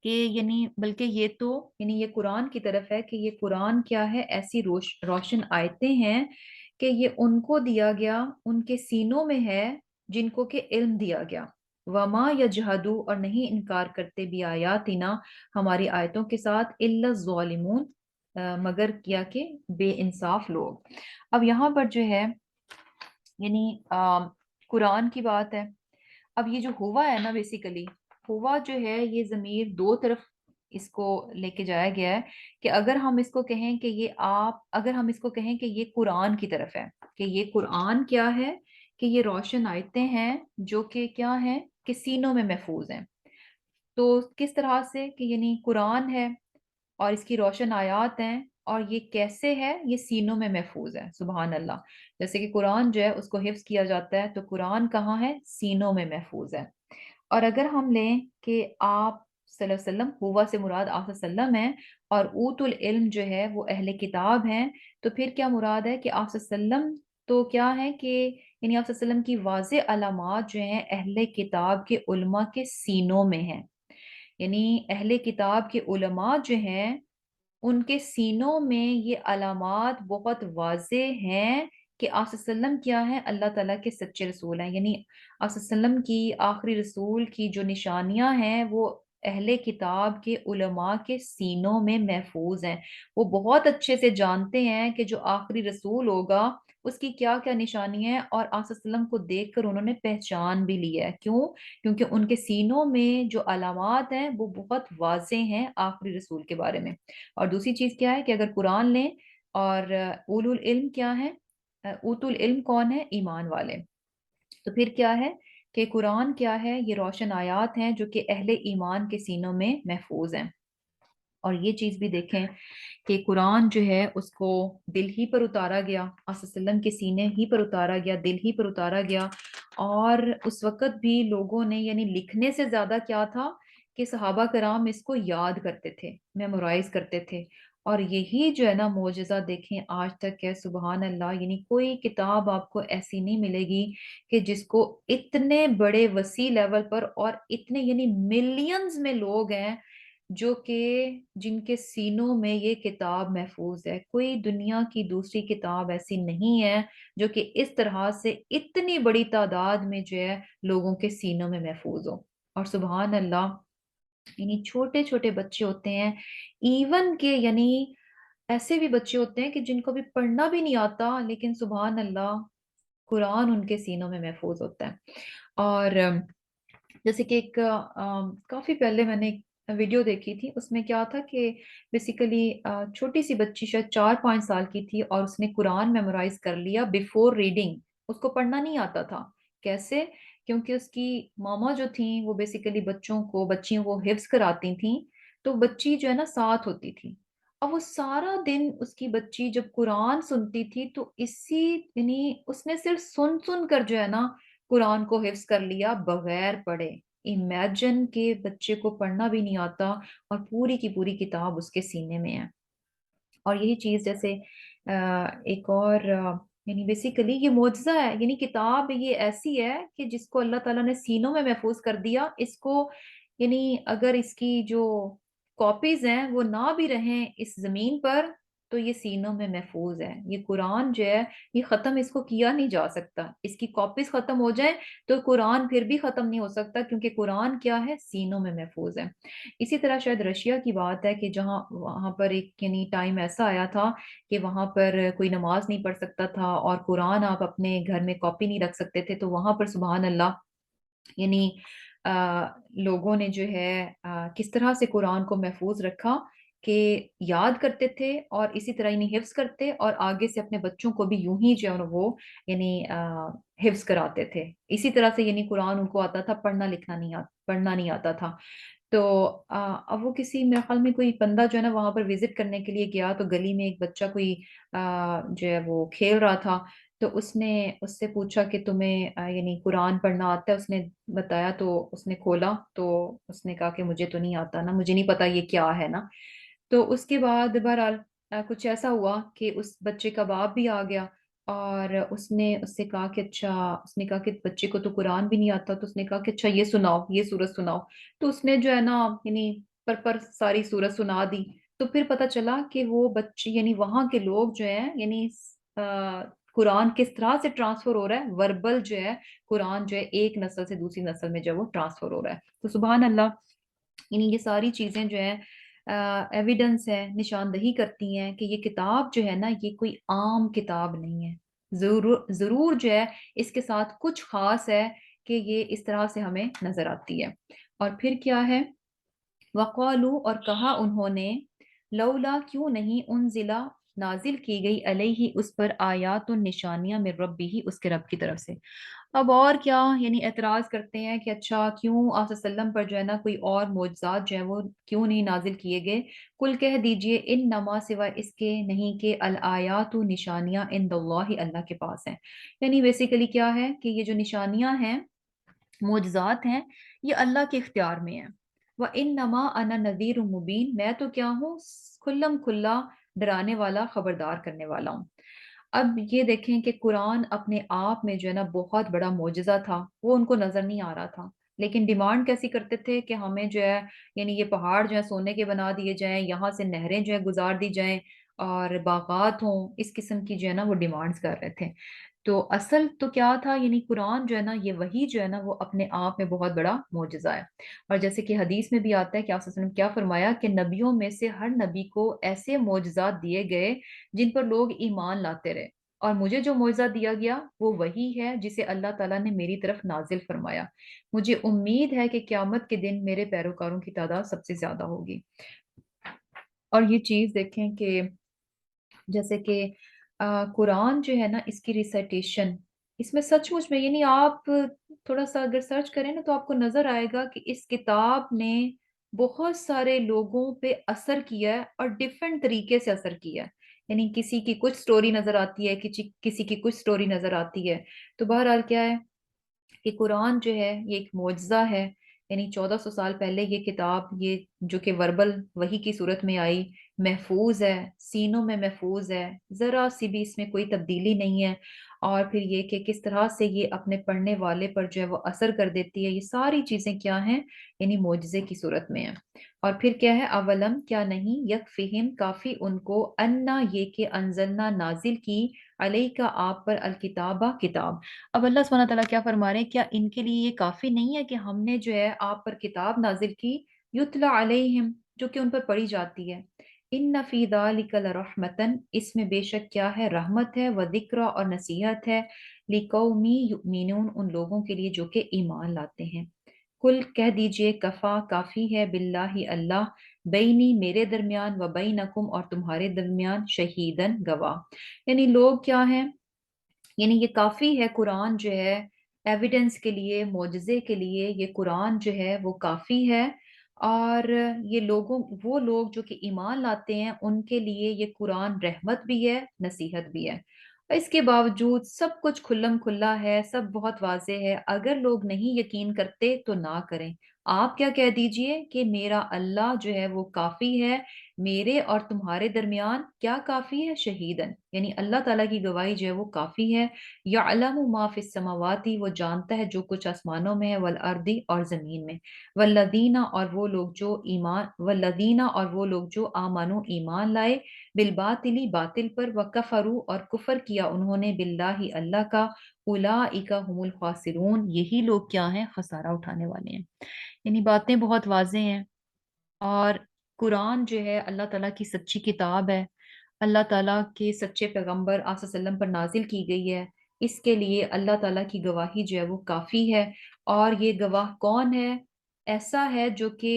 کہ یعنی بلکہ یہ تو یعنی یہ قرآن کی طرف ہے کہ یہ قرآن کیا ہے، ایسی روشن آیتیں ہیں کہ یہ ان کو دیا گیا، ان کے سینوں میں ہے جن کو کہ علم دیا گیا، وما یجحدو، اور نہیں انکار کرتے بھی آیاتنا، ہماری آیتوں کے ساتھ، الا الظالمون، مگر کیا کہ بے انصاف لوگ۔ اب یہاں پر جو ہے یعنی قرآن کی بات ہے، اب یہ جو ہوا ہے نا بیسیکلی، ہوا جو ہے یہ ضمیر دو طرف اس کو لے کے جایا گیا ہے، کہ اگر ہم اس کو کہیں کہ اگر ہم اس کو کہیں کہ یہ قرآن کی طرف ہے، کہ یہ قرآن کیا ہے، کہ یہ روشن آیتیں ہیں جو کہ کیا ہیں، کہ سینوں میں محفوظ ہیں، تو کس طرح سے کہ یعنی قرآن ہے اور اس کی روشن آیات ہیں، اور یہ کیسے ہے، یہ سینوں میں محفوظ ہے، سبحان اللہ، جیسے کہ قرآن جو ہے اس کو حفظ کیا جاتا ہے، تو قرآن کہاں ہے، سینوں میں محفوظ ہے۔ اور اگر ہم لیں کہ آپ صلی اللہ علیہ وسلم، ہوا سے مراد آپ صلی اللہ علیہ وسلم ہے، اور اوت العلم جو ہے وہ اہل کتاب ہیں، تو پھر کیا مراد ہے کہ آپ صلی اللہ علیہ وسلم تو کیا ہے کہ یعنی آپ صلی اللہ علیہ وسلم کی واضح علامات جو ہیں اہل کتاب کے علماء کے سینوں میں ہیں، یعنی اہل کتاب کے علماء جو ہیں ان کے سینوں میں یہ علامات بہت واضح ہیں کہ آپ صلی اللہ علیہ وسلم کیا ہے، اللہ تعالیٰ کے سچے رسول ہیں، یعنی آپ صلی اللہ علیہ وسلم کی آخری رسول کی جو نشانیاں ہیں وہ اہل کتاب کے علماء کے سینوں میں محفوظ ہیں، وہ بہت اچھے سے جانتے ہیں کہ جو آخری رسول ہوگا اس کی کیا کیا نشانی ہے، اور آپ صلی اللہ علیہ وسلم کو دیکھ کر انہوں نے پہچان بھی لی ہے، کیوں؟ کیونکہ ان کے سینوں میں جو علامات ہیں وہ بہت واضح ہیں آخری رسول کے بارے میں۔ اور دوسری چیز کیا ہے کہ اگر قرآن لیں اور اولو العلم کیا ہے، اوت العلم کون ہے؟ ایمان والے، تو پھر کیا ہے کہ قرآن کیا ہے؟ یہ روشن آیات ہیں جو کہ اہل ایمان کے سینوں میں محفوظ ہیں۔ اور یہ چیز بھی دیکھیں کہ قرآن جو ہے اس کو دل ہی پر اتارا گیا، آپ صلی اللہ علیہ وسلم کے سینے ہی پر اتارا گیا، دل ہی پر اتارا گیا، اور اس وقت بھی لوگوں نے یعنی لکھنے سے زیادہ کیا تھا کہ صحابہ کرام اس کو یاد کرتے تھے، میمورائز کرتے تھے، اور یہی جو ہے نا معجزہ دیکھیں آج تک ہے، سبحان اللہ، یعنی کوئی کتاب آپ کو ایسی نہیں ملے گی کہ جس کو اتنے بڑے وسیع لیول پر اور اتنے یعنی ملینز میں لوگ ہیں جو کہ جن کے سینوں میں یہ کتاب محفوظ ہے، کوئی دنیا کی دوسری کتاب ایسی نہیں ہے جو کہ اس طرح سے اتنی بڑی تعداد میں جو ہے لوگوں کے سینوں میں محفوظ ہو۔ اور سبحان اللہ، یعنی چھوٹے چھوٹے بچے ہوتے ہیں، ایون کہ یعنی ایسے بھی بچے ہوتے ہیں کہ جن کو بھی پڑھنا بھی نہیں آتا، لیکن سبحان اللہ قرآن ان کے سینوں میں محفوظ ہوتا ہے۔ اور جیسے کہ ایک کافی پہلے میں نے ایک ویڈیو دیکھی تھی، اس میں کیا تھا کہ بیسیکلی چھوٹی سی بچی شاید 4-5 سال کی تھی، اور اس نے قرآن میمورائز کر لیا بیفور ریڈنگ، اس کو پڑھنا نہیں آتا تھا۔ کیسے؟ کیونکہ اس کی ماما جو تھیں وہ بیسیکلی بچیوں کو حفظ کراتی تھیں، تو بچی جو ہے نا ساتھ ہوتی تھی، اب وہ سارا دن اس کی بچی جب قرآن سنتی تھی تو اسی یعنی اس نے صرف سن سن کر جو ہے نا قرآن کو حفظ کر لیا بغیر پڑھے۔ امیجن کہ بچے کو پڑھنا بھی نہیں آتا اور پوری کی پوری کتاب اس کے سینے میں ہے۔ اور یہی چیز جیسے ایک اور یعنی بیسیکلی یہ معجزہ ہے، یعنی کتاب یہ ایسی ہے کہ جس کو اللہ تعالیٰ نے سینوں میں محفوظ کر دیا، اس کو یعنی اگر اس کی جو کاپیز ہیں وہ نہ بھی رہیں اس زمین پر تو یہ سینوں میں محفوظ ہے۔ یہ قرآن جو ہے یہ ختم اس کو کیا نہیں جا سکتا، اس کی کاپیز ختم ہو جائیں تو قرآن پھر بھی ختم نہیں ہو سکتا، کیونکہ قرآن کیا ہے؟ سینوں میں محفوظ ہے۔ اسی طرح شاید رشیا کی بات ہے کہ جہاں وہاں پر ایک یعنی ٹائم ایسا آیا تھا کہ وہاں پر کوئی نماز نہیں پڑھ سکتا تھا اور قرآن آپ اپنے گھر میں کاپی نہیں رکھ سکتے تھے، تو وہاں پر سبحان اللہ یعنی لوگوں نے جو ہے کس طرح سے قرآن کو محفوظ رکھا کہ یاد کرتے تھے اور اسی طرح یعنی حفظ کرتے، اور آگے سے اپنے بچوں کو بھی یوں ہی جو ہے وہ یعنی حفظ کراتے تھے، اسی طرح سے یعنی قرآن ان کو آتا تھا، پڑھنا نہیں آتا تھا۔ تو اب وہ کسی میرے خیال میں کوئی بندہ جو ہے نا وہاں پر وزٹ کرنے کے لیے گیا، تو گلی میں ایک بچہ کوئی جو ہے وہ کھیل رہا تھا، تو اس نے اس سے پوچھا کہ تمہیں یعنی قرآن پڑھنا آتا ہے؟ اس نے بتایا، تو اس نے کھولا تو اس نے کہا کہ مجھے تو نہیں آتا نا، مجھے نہیں پتا یہ کیا ہے نا۔ تو اس کے بعد بہرحال کچھ ایسا ہوا کہ اس بچے کا باپ بھی آ گیا، اور اس نے اس سے کہا کہ اچھا، اس نے کہا کہ بچے کو تو قرآن بھی نہیں آتا، تو اس نے کہا کہ اچھا یہ سناؤ، یہ سورت سناؤ، تو اس نے جو ہے نا یعنی پر ساری سورت سنا دی، تو پھر پتا چلا کہ وہ بچے یعنی وہاں کے لوگ جو ہیں یعنی قرآن کس طرح سے ٹرانسفر ہو رہا ہے، وربل جو ہے قرآن جو ہے ایک نسل سے دوسری نسل میں جو ہے وہ ٹرانسفر ہو رہا ہے۔ تو سبحان اللہ، یعنی یہ ساری چیزیں جو ہیں ایویڈنس ہے، نشاندہی کرتی ہیں کہ یہ کتاب جو ہے نا یہ کوئی عام کتاب نہیں ہے، ضرور جو ہے اس کے ساتھ کچھ خاص ہے کہ یہ اس طرح سے ہمیں نظر آتی ہے۔ اور پھر کیا ہے؟ وقالو، اور کہا انہوں نے، لولا، کیوں نہیں، انزلہ، نازل کی گئی علیہ اس پر آیات و نشانیاں من ربی ہی، اس کے رب کی طرف سے۔ اب اور کیا یعنی اعتراض کرتے ہیں کہ اچھا کیوں آپ صلی اللہ علیہ وسلم پر جو ہے نا کوئی اور معجزات جو ہیں وہ کیوں نہیں نازل کیے گئے؟ کل کہہ دیجئے، ان نما سوائے اس کے نہیں کہ الآیات و نشانیاں عند اللہ، اللہ کے پاس ہیں۔ یعنی بیسیکلی کیا ہے کہ یہ جو نشانیاں ہیں، معجزات ہیں، یہ اللہ کے اختیار میں ہیں، وَإِنَّمَا أَنَا نَذِيرٌ مُبِينٌ، میں تو کیا ہوں، کھلم کھلا ڈرانے والا، خبردار کرنے والا ہوں۔ اب یہ دیکھیں کہ قرآن اپنے آپ میں جو ہے نا بہت بڑا معجزہ تھا، وہ ان کو نظر نہیں آ رہا تھا، لیکن ڈیمانڈ کیسی کرتے تھے کہ ہمیں جو ہے، یعنی یہ پہاڑ جو ہے سونے کے بنا دیے جائیں، یہاں سے نہریں جو ہے گزار دی جائیں، اور باغات ہوں، اس قسم کی جو ہے نا وہ ڈیمانڈز کر رہے تھے۔ تو اصل تو کیا تھا، یعنی قرآن جو ہے نا، یہ وہی جو ہے نا وہ اپنے آپ میں بہت بڑا معجزہ ہے۔ اور جیسے کہ حدیث میں بھی آتا ہے کہ آپ صلی اللہ علیہ وسلم کیا فرمایا کہ نبیوں میں سے ہر نبی کو ایسے معجزات دیے گئے جن پر لوگ ایمان لاتے رہے، اور مجھے جو معجزہ دیا گیا وہ وہی ہے جسے اللہ تعالیٰ نے میری طرف نازل فرمایا۔ مجھے امید ہے کہ قیامت کے دن میرے پیروکاروں کی تعداد سب سے زیادہ ہوگی۔ اور یہ چیز دیکھیں کہ جیسے کہ قرآن جو ہے نا، اس کی ریسائٹیشن، اس میں سچ مچ میں، یعنی آپ تھوڑا سا اگر سرچ کریں نا تو آپ کو نظر آئے گا کہ اس کتاب نے بہت سارے لوگوں پہ اثر کیا ہے، اور ڈفرینٹ طریقے سے اثر کیا ہے۔ یعنی کسی کی کچھ سٹوری نظر آتی ہے، کسی کی کچھ سٹوری نظر آتی ہے۔ تو بہرحال کیا ہے کہ قرآن جو ہے یہ ایک معجزہ ہے۔ یعنی 1400 سال پہلے یہ کتاب، یہ جو کہ وربل وحی کی صورت میں آئی، محفوظ ہے، سینوں میں محفوظ ہے، ذرا سی بھی اس میں کوئی تبدیلی نہیں ہے۔ اور پھر یہ کہ کس طرح سے یہ اپنے پڑھنے والے پر جو ہے وہ اثر کر دیتی ہے، یہ ساری چیزیں کیا ہیں، یعنی معجزے کی صورت میں ہیں۔ اور پھر کیا ہے، اولم کیا نہیں، یکفہم کافی ان کو، انا یہ کہ انزلنا نازل کی، علیہ کا آپ پر، الکتابہ کتاب۔ اب اللہ سبحانہ تعالیٰ کیا فرما رہے ہیں، کیا ان کے لیے یہ کافی نہیں ہے کہ ہم نے جو ہے آپ پر کتاب نازل کی، یتلا علیہم، جو کہ ان پر پڑھی جاتی ہے، ان فی ذالک لرحمتن، اس میں بے شک کیا ہے، رحمت ہے، و ذکر اور نصیحت ہے، لقومی یؤمنون، ان لوگوں کے لیے جو کہ ایمان لاتے ہیں۔ کل کہہ دیجئے، کفا کافی ہے، باللہ اللہ، بینی میرے درمیان، و بینکم اور تمہارے درمیان، شہیدن گواہ۔ یعنی لوگ کیا ہیں، یعنی یہ کافی ہے، قرآن جو ہے ایویڈنس کے لیے، معجزے کے لیے، یہ قرآن جو ہے وہ کافی ہے۔ اور یہ وہ لوگ جو کہ ایمان لاتے ہیں، ان کے لیے یہ قرآن رحمت بھی ہے، نصیحت بھی ہے۔ اس کے باوجود سب کچھ کھلم کھلا ہے، سب بہت واضح ہے، اگر لوگ نہیں یقین کرتے تو نہ کریں۔ آپ کیا کہہ دیجئے کہ میرا اللہ جو ہے وہ کافی ہے، میرے اور تمہارے درمیان کیا کافی ہے، شہیدن، یعنی اللہ تعالیٰ کی گواہی جو ہے وہ کافی ہے۔ یعلم ما فی السماواتی، وہ جانتا ہے جو کچھ آسمانوں میں ہے، والارضی اور زمین میں، والذین اور وہ لوگ جو آمنو ایمان لائے، بالباطلی باطل پر، وکفروا اور کفر کیا انہوں نے، باللہ اللہ کا، اولئک هم الخاسرون، یہی لوگ کیا ہیں، خسارہ اٹھانے والے ہیں۔ یعنی باتیں بہت واضح ہیں۔ اور قرآن جو ہے اللہ تعالیٰ کی سچی کتاب ہے، اللہ تعالیٰ کے سچے پیغمبر آپ صلی اللہ علیہ وسلم پر نازل کی گئی ہے، اس کے لیے اللہ تعالیٰ کی گواہی جو ہے وہ کافی ہے۔ اور یہ گواہ کون ہے؟ ایسا ہے جو کہ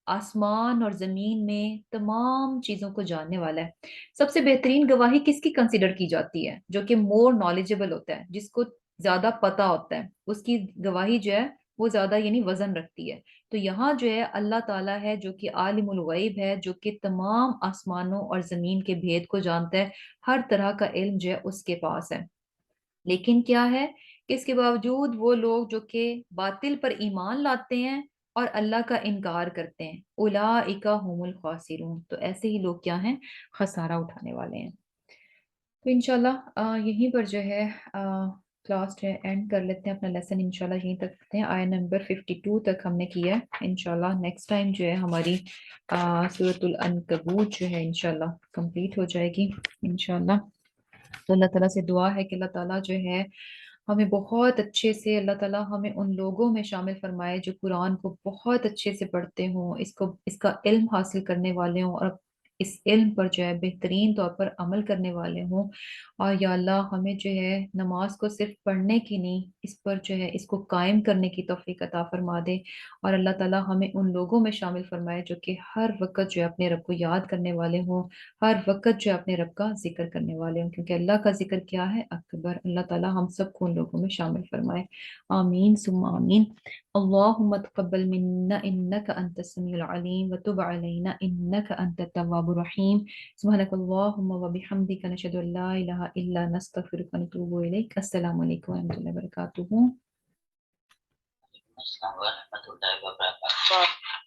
آسمان اور زمین میں تمام چیزوں کو جاننے والا ہے۔ سب سے بہترین گواہی کس کی کنسیڈر کی جاتی ہے؟ جو کہ مور نالجبل ہوتا ہے، جس کو زیادہ پتا ہوتا ہے، اس کی گواہی جو ہے وہ زیادہ یعنی وزن رکھتی ہے۔ تو یہاں جو ہے اللہ تعالیٰ ہے جو کہ عالم الغیب ہے، جو کہ تمام آسمانوں اور زمین کے بھید کو جانتا ہے، ہر طرح کا علم جو ہے اس کے پاس ہے۔ لیکن کیا ہے کہ اس کے باوجود وہ لوگ جو کہ باطل پر ایمان لاتے ہیں اور اللہ کا انکار کرتے ہیں، اولئک هم الخاسرون، تو ایسے ہی لوگ کیا ہیں، خسارہ اٹھانے والے ہیں۔ تو انشاءاللہ یہیں پر جو ہے کلاس جو ہے اینڈ کر لیتے ہیں، اپنا لیسن انشاءاللہ یہیں تک کرتے ہیں، آیا نمبر 52 تک ہم نے کیا ہے۔ انشاءاللہ نیکسٹ ٹائم جو ہے ہماری سورۃ العنکبوت جو ہے انشاءاللہ کمپلیٹ ہو جائے گی انشاءاللہ۔ تو اللہ تعالیٰ سے دعا ہے کہ اللہ تعالیٰ جو ہے ہمیں بہت اچھے سے، اللہ تعالیٰ ہمیں ان لوگوں میں شامل فرمائے جو قرآن کو بہت اچھے سے پڑھتے ہوں، اس کا علم حاصل کرنے والے ہوں، اور اس علم پر جو ہے بہترین طور پر عمل کرنے والے ہوں۔ اور یا اللہ ہمیں جو ہے نماز کو صرف پڑھنے کی نہیں، اس پر جو ہے اس کو قائم کرنے کی توفیق عطا فرما دے۔ اور اللہ تعالیٰ ہمیں ان لوگوں میں شامل فرمائے جو کہ ہر وقت جو ہے اپنے رب کو یاد کرنے والے ہوں، ہر وقت جو ہے اپنے رب کا ذکر کرنے والے ہوں، کیونکہ اللہ کا ذکر کیا ہے، اکبر۔ اللہ تعالیٰ ہم سب کو ان لوگوں میں شامل فرمائے، آمین ثم آمین۔ اللہم تقبل منا انک انت السمیع العلیم وتب علینا انک انت التواب الرحیم، سبحانک اللہم وبحمدک، نشہد ان لا الہ الا انت، نستغفرک ونتوب الیک۔ السلام علیکم ورحمۃ اللہ وبرکاتہ۔ السلام ورحمۃ اللہ وبرکاتہ۔